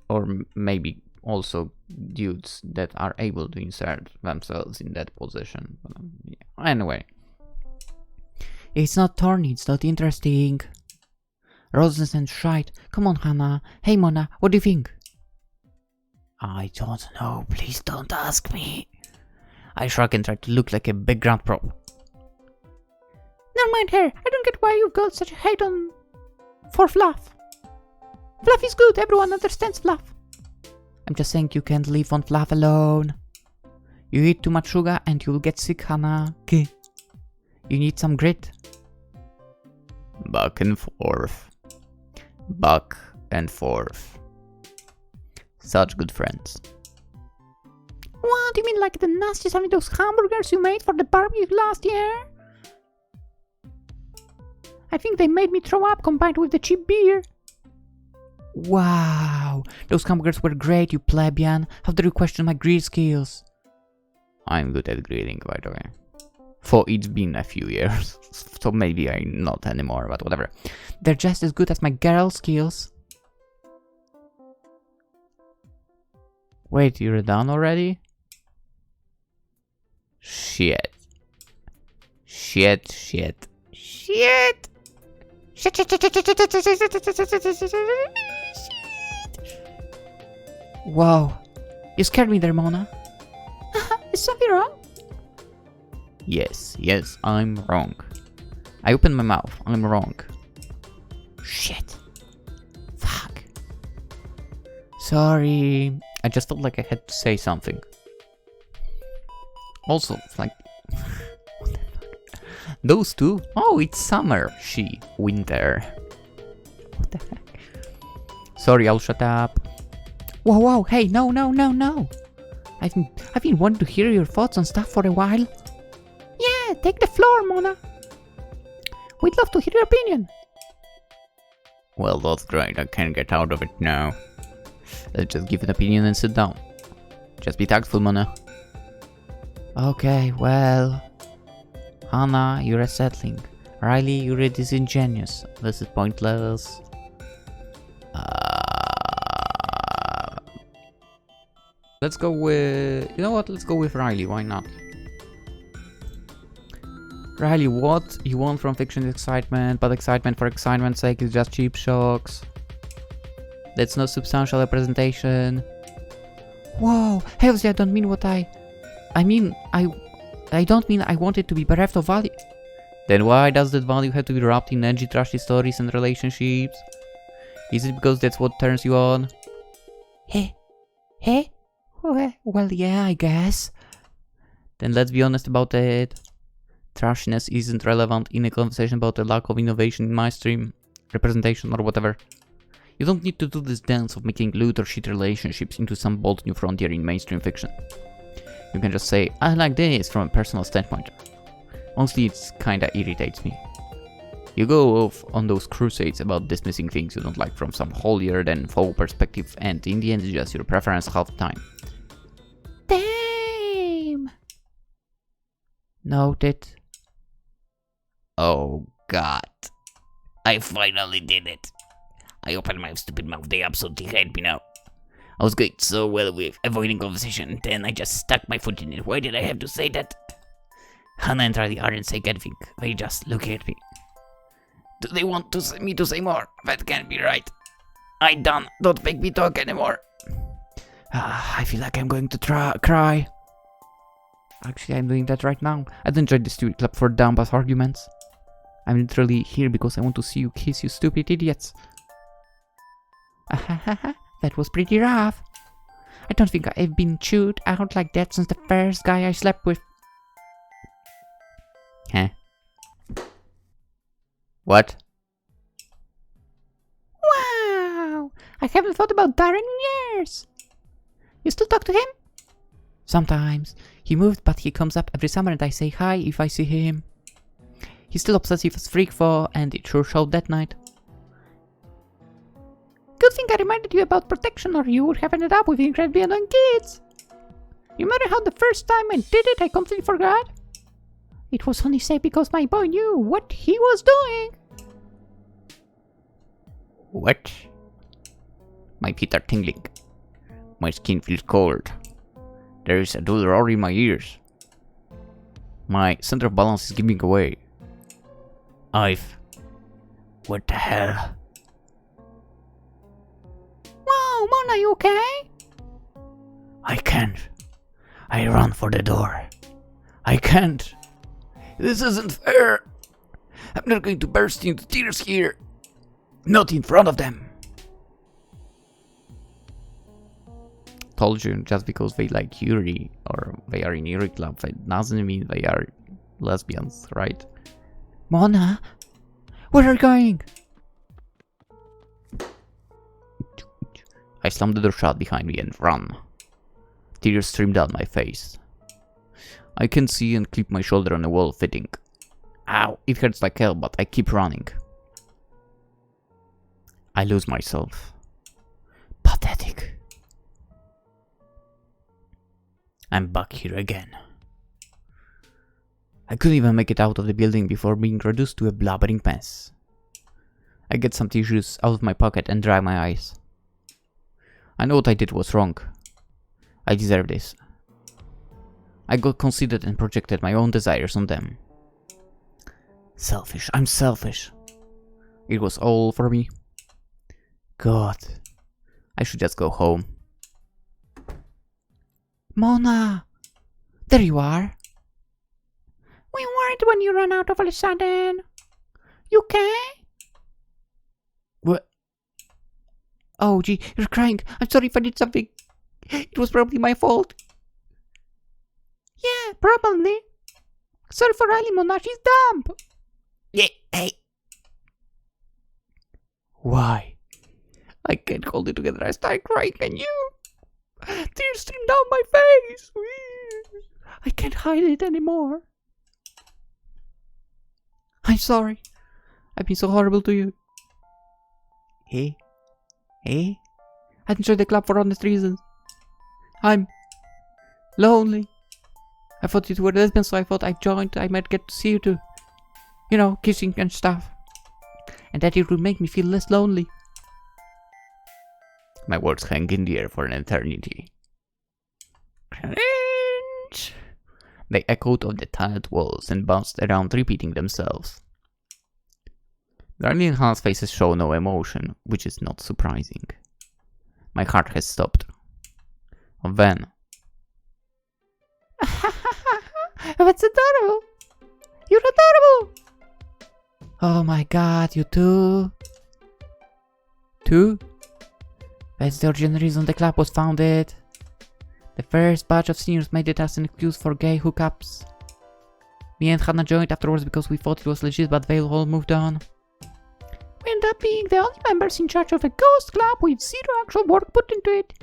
Or maybe also dudes that are able to insert themselves in that position. Yeah. Anyway. It's not thorny, it's not interesting. Roses and shite. Come on, Hana. Hey, Mona, what do you think? I don't know, please don't ask me. I shrug and try to look like a background prop. Never mind her. I don't get why you've got such a hate on for fluff. Fluff is good, everyone understands fluff. I'm just saying you can't live on fluff alone. You eat too much sugar and you'll get sick, Hana. Okay. You need some grit. Back and forth. Back and forth. Such good friends. What, you mean like the nasty stuff in those hamburgers you made for the barbecue last year? I think they made me throw up combined with the cheap beer. Wow, those hamburgers were great, you plebeian. How dare you question my grill skills? I'm good at grilling, by the way. For it's been a few years, so maybe I'm not anymore, but whatever. They're just as good as my girl skills. Wait, you're done already? Shit. Shit, shit. Shit! Wow, you scared me there, Mona. Is something wrong? Yes, I'm wrong. I opened my mouth, I'm wrong. Shit. Fuck. Sorry. I just felt like I had to say something. Also, like... what the fuck? Those two? Oh, it's summer. She, winter. What the heck? Sorry, I'll shut up. Whoa, hey, no. I've been wanting to hear your thoughts on stuff for a while. Yeah, take the floor, Mona. We'd love to hear your opinion. Well, that's great. I can't get out of it now. Let's just give an opinion and sit down. Just be tactful, Mona. Okay, well... Hana, you're unsettling. Riley, you're disingenuous. This is pointless. Let's go with... You know what? Let's go with Riley. Why not? Riley, what you want from fiction is excitement, but excitement for excitement's sake is just cheap shocks. That's no substantial representation. Whoa, Halsey, I don't mean what I mean, I don't mean I want it to be bereft of value. Then why does that value have to be wrapped in edgy, trashy stories and relationships? Is it because that's what turns you on? Hey? Well, yeah, I guess. Then let's be honest about it. Trashiness isn't relevant in a conversation about the lack of innovation in mainstream representation or whatever. You don't need to do this dance of making lewd or shit relationships into some bold new frontier in mainstream fiction. You can just say, I like this from a personal standpoint. Honestly, it kinda irritates me. You go off on those crusades about dismissing things you don't like from some holier-than-thou perspective, and in the end it's just your preference half the time. Damn! Noted. Oh god. I finally did it. I opened my stupid mouth, they absolutely hate me now. I was going so well with avoiding conversation, then I just stuck my foot in it. Why did I have to say that? Hana and Riley aren't saying anything, they just look at me. Do they want me to say more? That can't be right. I'm done, don't make me talk anymore. I feel like I'm going to cry. Actually, I'm doing that right now. I don't join the stupid club for dumbass arguments. I'm literally here because I want to see you kiss, you stupid idiots. That was pretty rough. I don't think I've been chewed out like that since the first guy I slept with. Huh? What? Wow! I haven't thought about Darren in years. You still talk to him? Sometimes. He moved, but he comes up every summer and I say hi if I see him. He's still obsessive as freak for, and it sure showed that night. Good thing I reminded you about protection or you would have ended up with incredibly annoying kids. You remember how the first time I did it I completely forgot? It was only safe because my boy knew what he was doing. What? My feet are tingling. My skin feels cold. There is a dull roar in my ears. My center of balance is giving away. What the hell? Wow, Mona, you okay? I can't. I run for the door. I can't. This isn't fair. I'm not going to burst into tears here. Not in front of them. Told you, just because they like Yuri or they are in Yuri club, that doesn't mean they are lesbians, right? Mona, where are you going? I slammed the door shut behind me and ran. Tears streamed down my face. I can see and clip my shoulder on the wall fitting. Ow, it hurts like hell, but I keep running. I lose myself. Pathetic. I'm back here again. I couldn't even make it out of the building before being reduced to a blubbering mess. I get some tissues out of my pocket and dry my eyes. I know what I did was wrong. I deserve this. I got conceited and projected my own desires on them. Selfish, I'm selfish. It was all for me. God, I should just go home. Mona, there you are. We weren't when you ran out all of a sudden. You okay? What? Oh, gee, you're crying. I'm sorry if I did something. It was probably my fault. Yeah, probably. Sorry for Riley, Mona. She's dumb. Yeah, hey. Why? I can't hold it together. I start crying, and you? Tears stream down my face. I can't hide it anymore. I'm sorry. I've been so horrible to you. Hey? I didn't join the club for honest reasons. I'm lonely. I thought you were lesbian, so I thought I joined. I might get to see you too. You know, kissing and stuff. And that it would make me feel less lonely. My words hang in the air for an eternity. Cringe! They echoed off the tiled walls and bounced around, repeating themselves. Darlene and Hana's faces show no emotion, which is not surprising. My heart has stopped. Then... That's adorable! You're adorable! Oh my god, you too? Two? That's the original reason the club was founded. The first batch of seniors made it as an excuse for gay hookups. Me and Hana joined afterwards because we thought it was legit, but they all moved on. We ended up being the only members in charge of a ghost club with zero actual work put into it.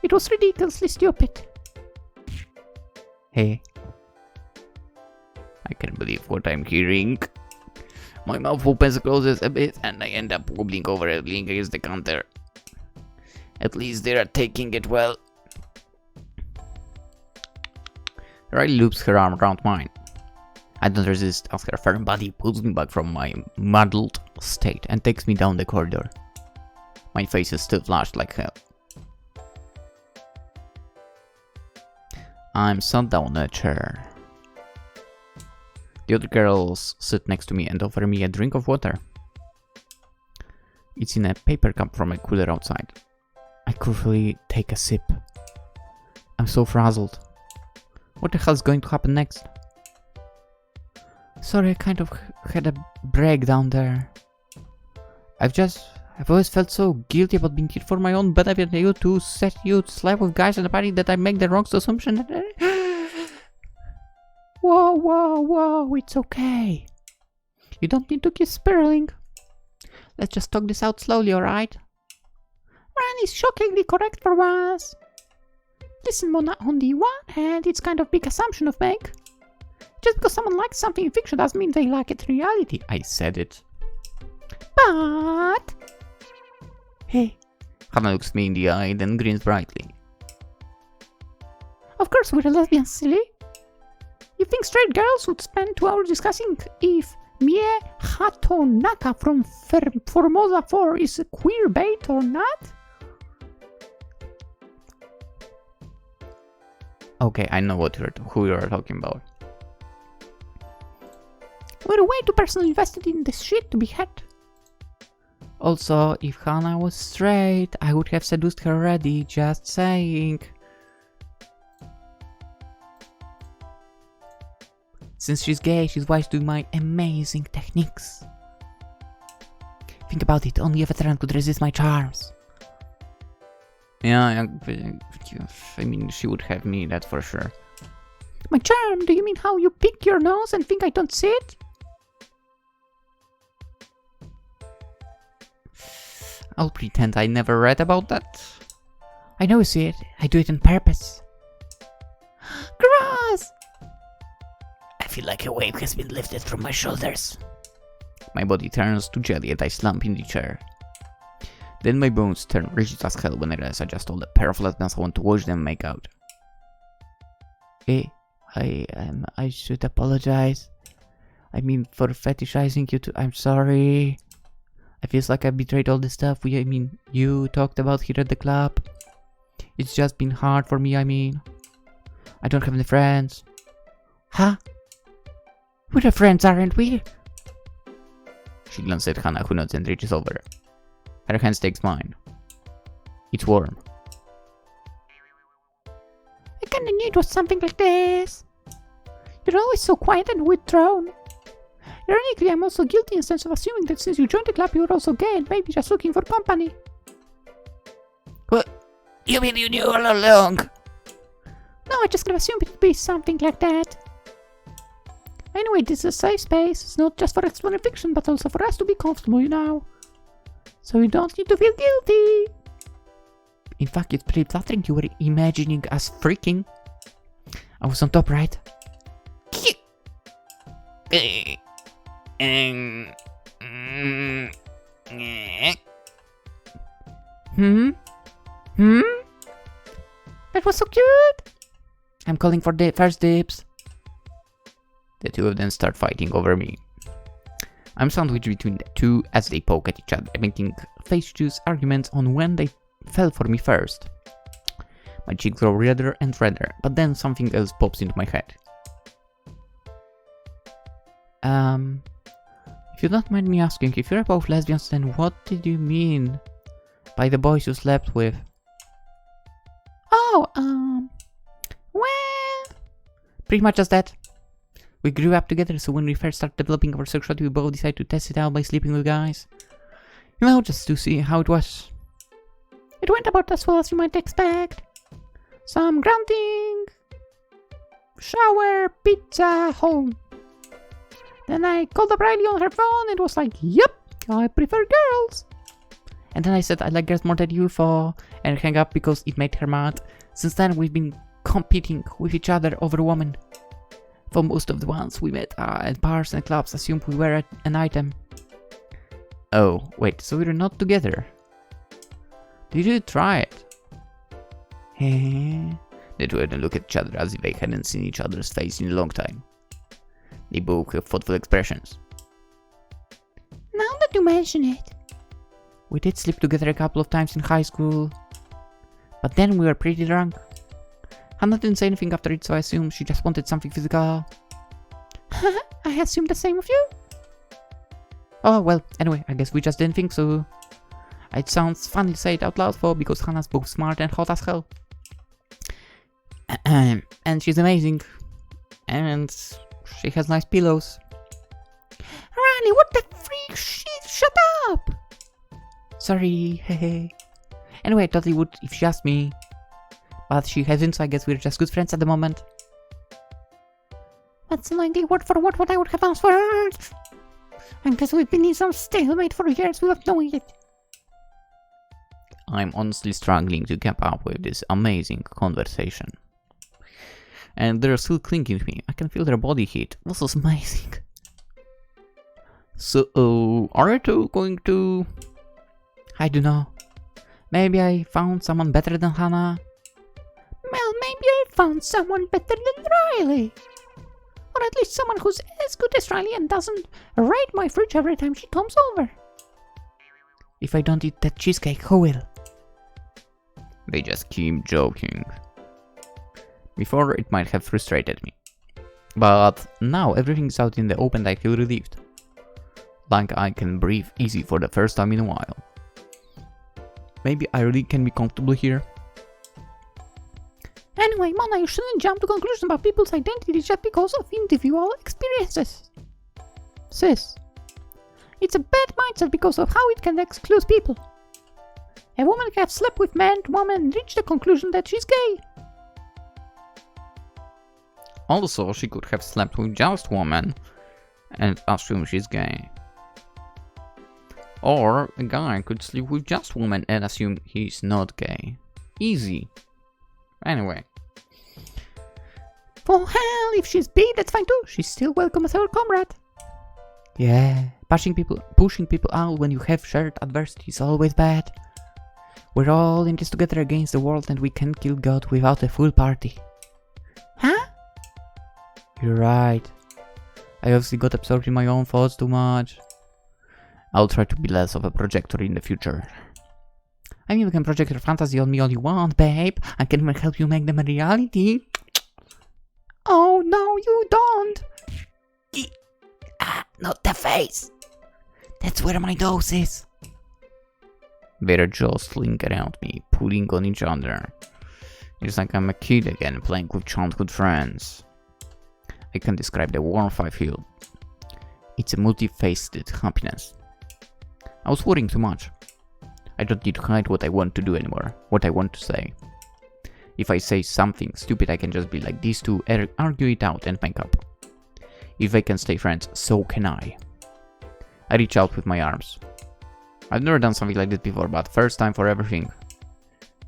It was ridiculously stupid. Hey. I can't believe what I'm hearing. My mouth opens, closes a bit, and I end up wobbling over and leaning against the counter. At least they are taking it well. Riley loops her arm around mine. I don't resist as her firm body pulls me back from my muddled state and takes me down the corridor. My face is still flushed like hell. I'm sat down in a chair. The other girls sit next to me and offer me a drink of water. It's in a paper cup from a cooler outside. I carefully take a sip. I'm so frazzled. What the hell's going to happen next? Sorry, I kind of had a breakdown there. I've always felt so guilty about being here for my own benefit. You to sleep with guys in the party that I make the wrong assumption. Whoa, it's okay. You don't need to keep spiraling. Let's just talk this out slowly, alright? Ren is shockingly correct for once. Listen, Mona, on the one hand, it's kind of big assumption of make. Just because someone likes something in fiction doesn't mean they like it in reality. I said it. But... Hey. Hana looks me in the eye, then grins brightly. Of course we're lesbians, silly. You think straight girls would spend 2 hours discussing if Mie Hatonaka from Formosa 4 is a queer bait or not? Okay, I know who you are talking about. We're way too personally invested in this shit to be had. Also, if Hana was straight, I would have seduced her already, just saying. Since she's gay, she's wise to my amazing techniques. Think about it, only a veteran could resist my charms. Yeah, I mean, she would have me, that's for sure. My charm? Do you mean how you pick your nose and think I don't see it? I'll pretend I never read about that. I know you see it. I do it on purpose. Gross! I feel like a weight has been lifted from my shoulders. My body turns to jelly and I slump in the chair. Then my bones turn rigid as hell when I realize I just told a pair of lesbians I want to watch them make out. Hey, I should apologize. I mean, for fetishizing you too. I'm sorry. I feels like I betrayed all the stuff you talked about here at the club. It's just been hard for me, I don't have any friends. Huh? We're friends, aren't we? She glances at Hana, who nods and reaches over. Her hand takes mine. It's warm. I kinda knew it was something like this. You're always so quiet and withdrawn. Ironically, I'm also guilty in the sense of assuming that since you joined the club, you were also gay and maybe just looking for company. What? You mean you knew all along? No, I just kind of assumed it'd be something like that. Anyway, this is a safe space. It's not just for exploring fiction, but also for us to be comfortable, you know. So you don't need to feel guilty. In fact, it's pretty flattering you were imagining us freaking. I was on top, right? That was so cute. I'm calling for the first dibs. The two of them start fighting over me. I'm sandwiched between the two as they poke at each other, making face-choose arguments on when they fell for me first. My cheeks grow redder and redder, but then something else pops into my head. If you don't mind me asking, if you're both lesbians, then what did you mean by the boys you slept with? Oh, well... Pretty much just that. We grew up together, so when we first started developing our sexuality, we both decided to test it out by sleeping with guys. You know, just to see how it was. It went about as well as you might expect. Some grounding, shower, pizza, home. Then I called up Riley on her phone and was like, yep, I prefer girls. And then I said I like girls more than you for, and hang up because it made her mad. Since then we've been competing with each other over women. For most of the ones we met at bars and clubs assumed we were an item. Oh, wait, so we're not together. Did you try it? The two of them look at each other as if they hadn't seen each other's face in a long time. They both have thoughtful expressions. Now that you mention it. We did sleep together a couple of times in high school. But then we were pretty drunk. Hana didn't say anything after it, so I assumed she just wanted something physical. I assumed the same of you. Oh, well, anyway, I guess we just didn't think so. It sounds funny to say it out loud for because Hana's both smart and hot as hell. And she's amazing. And she has nice pillows. Riley, what the freak? Shut up! Sorry, hehe. Anyway, I totally would if she asked me. But she hasn't, so I guess we're just good friends at the moment. That's likely word for word what I would have asked for. I guess we've been in some stalemate for years without knowing it. I'm honestly struggling to keep up with this amazing conversation. And they're still clinging to me. I can feel their body heat. This is amazing. So, are you two going to... I don't know. Maybe I found someone better than Hana? Well, maybe I found someone better than Riley. Or at least someone who's as good as Riley and doesn't raid my fridge every time she comes over. If I don't eat that cheesecake, who will? They just keep joking. Before, it might have frustrated me. But now everything's out in the open and I feel relieved. Like I can breathe easy for the first time in a while. Maybe I really can be comfortable here. Anyway, Mona, you shouldn't jump to conclusions about people's identities just because of individual experiences. Sis, it's a bad mindset because of how it can exclude people. A woman can have slept with man to woman and reach the conclusion that she's gay. Also, she could have slept with just woman and assume she's gay. Or a guy could sleep with just woman and assume he's not gay. Easy. Anyway. Oh hell, if she's bi, that's fine too. She's still welcome as our comrade. Yeah, pushing people out when you have shared adversity is always bad. We're all in this together against the world and we can't kill God without a full party. Huh? You're right. I obviously got absorbed in my own thoughts too much. I'll try to be less of a projector in the future. I mean, you can project your fantasy on me all you want, babe. I can even help you make them a reality. Oh, no, you don't. Not the face. That's where my nose is. They're jostling around me, pulling on each other. It's like I'm a kid again, playing with childhood friends. I can describe the warmth I feel. It's a multifaceted happiness. I was worrying too much. I don't need to hide what I want to do anymore, what I want to say. If I say something stupid, I can just be like these two, argue it out and make up. If they can stay friends, so can I. I reach out with my arms. I've never done something like this before, but first time for everything.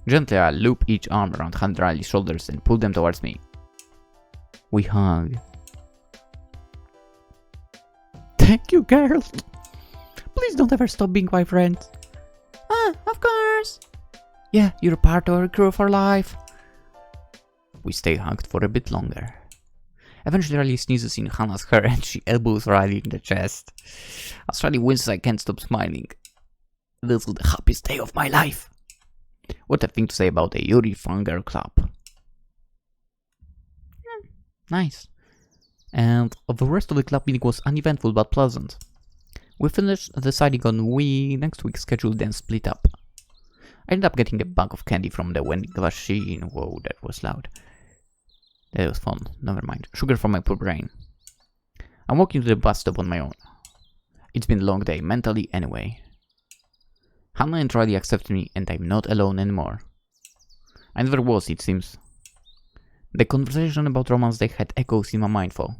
Gently, I loop each arm around Riley's shoulders and pull them towards me. We hug. Thank you, girl. Please don't ever stop being my friend. Ah, of course. Yeah, you're part of our crew for life. We stay hugged for a bit longer. Eventually Riley sneezes in Hana's hair and she elbows Riley in the chest. As Riley winces, I can't stop smiling. This is the happiest day of my life. What a thing to say about a Yuri Fanger club. Nice. And the rest of the club meeting was uneventful but pleasant. We finished deciding on next week's schedule, then split up. I ended up getting a bag of candy from the vending machine. Whoa, that was loud. That was fun. Never mind. Sugar for my poor brain. I'm walking to the bus stop on my own. It's been a long day, mentally anyway. Hana and Riley accepted me and I'm not alone anymore. I never was, it seems. The conversation about romance they had echoes in my mind though.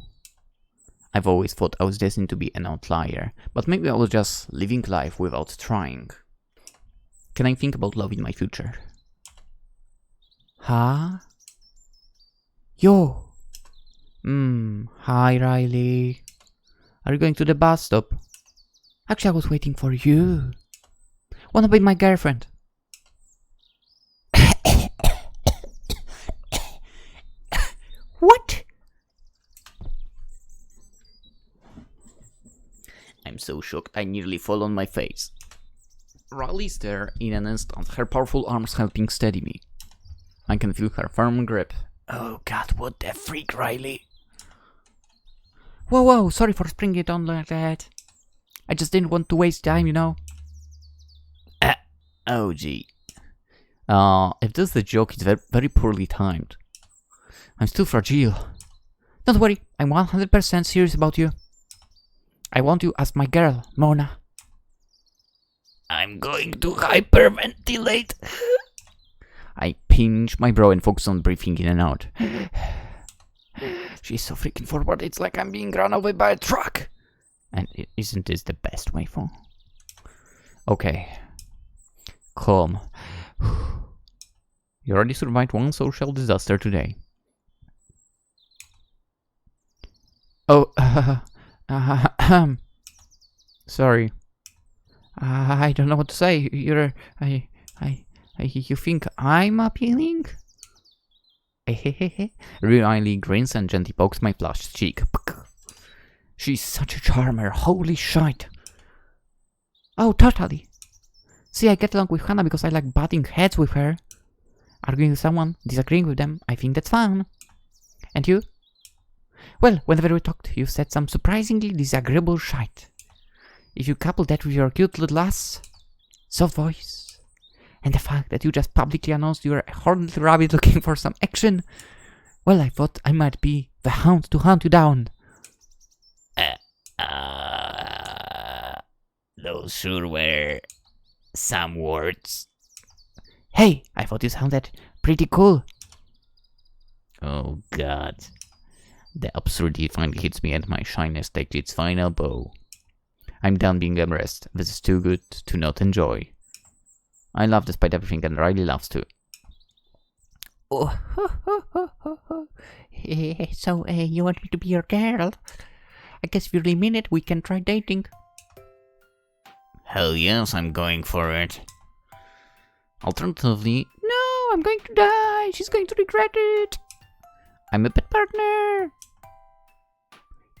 I've always thought I was destined to be an outlier, but maybe I was just living life without trying. Can I think about love in my future? Huh? Yo! Hi Riley. Are you going to the bus stop? Actually, I was waiting for you. Wanna be my girlfriend? What? I'm so shocked I nearly fall on my face. Riley's there in an instant, her powerful arms helping steady me. I can feel her firm grip. Oh god, what the freak, Riley? Whoa, sorry for springing it on like that. I just didn't want to waste time, you know. Oh gee. If this is a joke, it's very poorly timed. I'm still fragile. Don't worry, I'm 100% serious about you. I want you as my girl, Mona. I'm going to hyperventilate. I pinch my brow and focus on breathing in and out. She's so freaking forward, it's like I'm being run over by a truck. And isn't this the best way for? Okay. Calm. You already survived one social disaster today. Oh, sorry. I don't know what to say. You think I'm appealing? Riley grins and gently pokes my flushed cheek. She's such a charmer, holy shite. Oh, totally. See, I get along with Hana because I like butting heads with her. Arguing with someone, disagreeing with them, I think that's fun. And you? Well, whenever we talked, you said some surprisingly disagreeable shite. If you couple that with your cute little ass, soft voice, and the fact that you just publicly announced you're a horned little rabbit looking for some action, well, I thought I might be the hound to hunt you down. Those sure were some words. Hey, I thought you sounded pretty cool. Oh god. The absurdity finally hits me and my shyness takes its final bow. I'm done being embarrassed. This is too good to not enjoy. I laugh despite everything and Riley laughs too. Oh, so you want me to be your girl? I guess if you really mean it, we can try dating. Hell yes, I'm going for it. Alternatively, no, I'm going to die. She's going to regret it. I'm a bad partner.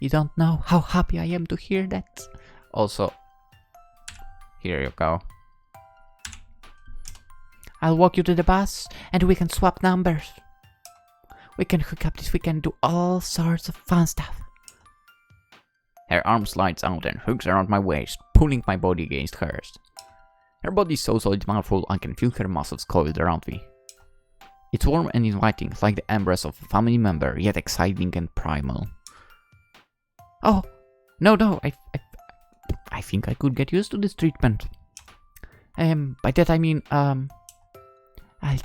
You don't know how happy I am to hear that. also, here you go. I'll walk you to the bus and we can swap numbers. We can hook up this weekend, do all sorts of fun stuff. Her arm slides out and hooks around my waist, pulling my body against hers. Her body is so solid and powerful I can feel her muscles coiled around me. It's warm and inviting, like the embrace of a family member, yet exciting and primal. Oh, no, I think I could get used to this treatment. By that I mean, I'll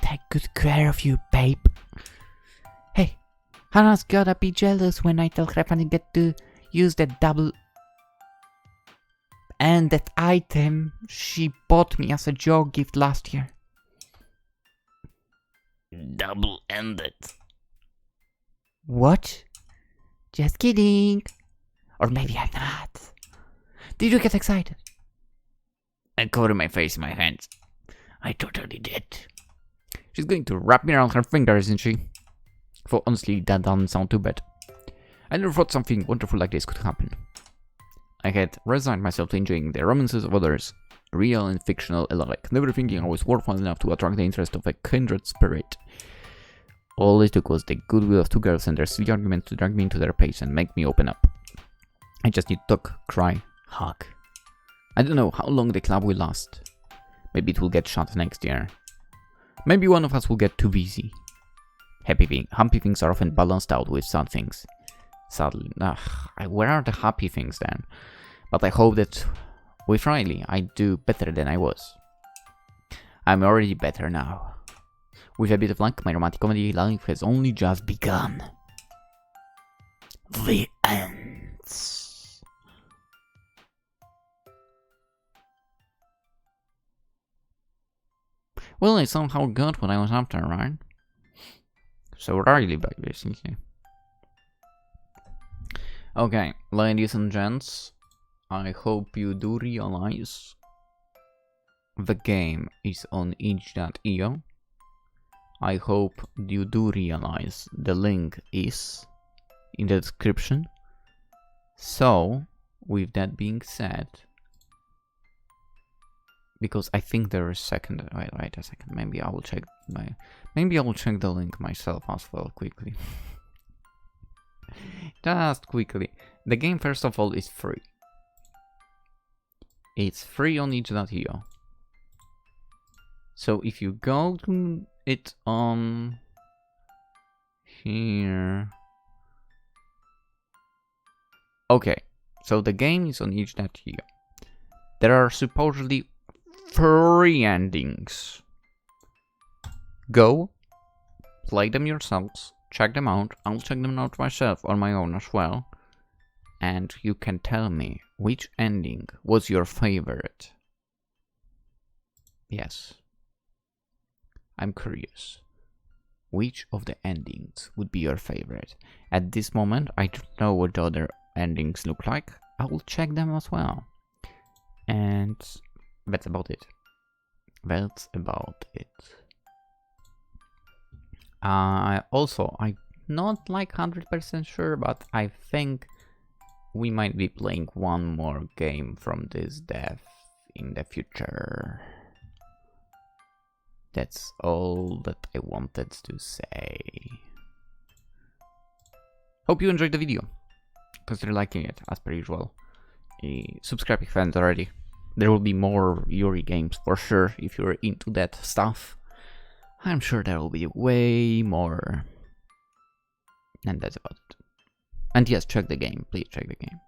take good care of you, babe. Hey, Hana's gotta be jealous when I tell her I get to use that double... and that item she bought me as a joke gift last year. Double-ended. What? Just kidding. Or maybe I'm not. Did you get excited? I covered my face in my hands. I totally did. She's going to wrap me around her finger, isn't she? For honestly, that doesn't sound too bad. I never thought something wonderful like this could happen. I had resigned myself to enjoying the romances of others, real and fictional alike, never thinking I was worthwhile enough to attract the interest of a kindred spirit. All it took was the goodwill of two girls and their silly argument to drag me into their pace and make me open up. I just need to talk, cry, hug. I don't know how long the club will last. Maybe it will get shut next year. Maybe one of us will get too busy. Happy things are often balanced out with sad things. Sadly, where are the happy things then? But I hope that with Riley I do better than I was. I'm already better now. With a bit of luck, my romantic comedy life has only just begun. The ends. Well, I somehow got what I was after, right? So Riley back, basically. Okay, ladies and gents, I hope you do realize the game is on itch.io. I hope you do realize the link is in the description. So, with that being said, because I think there is second. Wait a second. Maybe I will check the link myself as well quickly. Just quickly. The game, first of all, is free. It's free on itch.io. So if you go to it on here. Okay, so the game is on each.io. There are supposedly 3 endings. Go, play them yourselves, check them out. I'll check them out myself on my own as well. And you can tell me which ending was your favorite. Yes. I'm curious. Which of the endings would be your favorite? At this moment, I don't know what the other endings look like. I will check them as well. And that's about it. That's about it. Also, I'm not like 100% sure, but I think we might be playing one more game from this dev in the future. That's all that I wanted to say. Hope you enjoyed the video. Consider liking it, as per usual. Subscribe if you haven't already. There will be more Yuri games for sure if you're into that stuff. I'm sure there will be way more. And that's about it. And yes, check the game. Please check the game.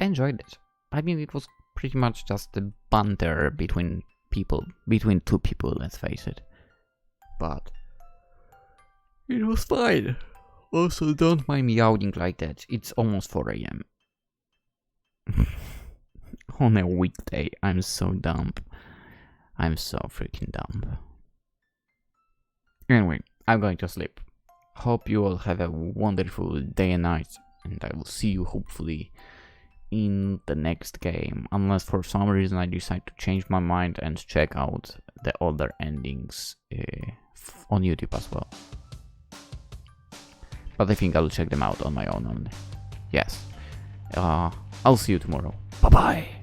I enjoyed it. I mean, it was pretty much just a banter between two people, let's face it. But it was fine. Also, don't mind me yawning like that. It's almost 4 AM. On a weekday. I'm so dumb. I'm so freaking dumb. Anyway, I'm going to sleep. Hope you all have a wonderful day and night. And I will see you hopefully in the next game. Unless for some reason I decide to change my mind and check out the other endings on YouTube as well. But I think I'll check them out on my own only. Yes. I'll see you tomorrow. Bye bye.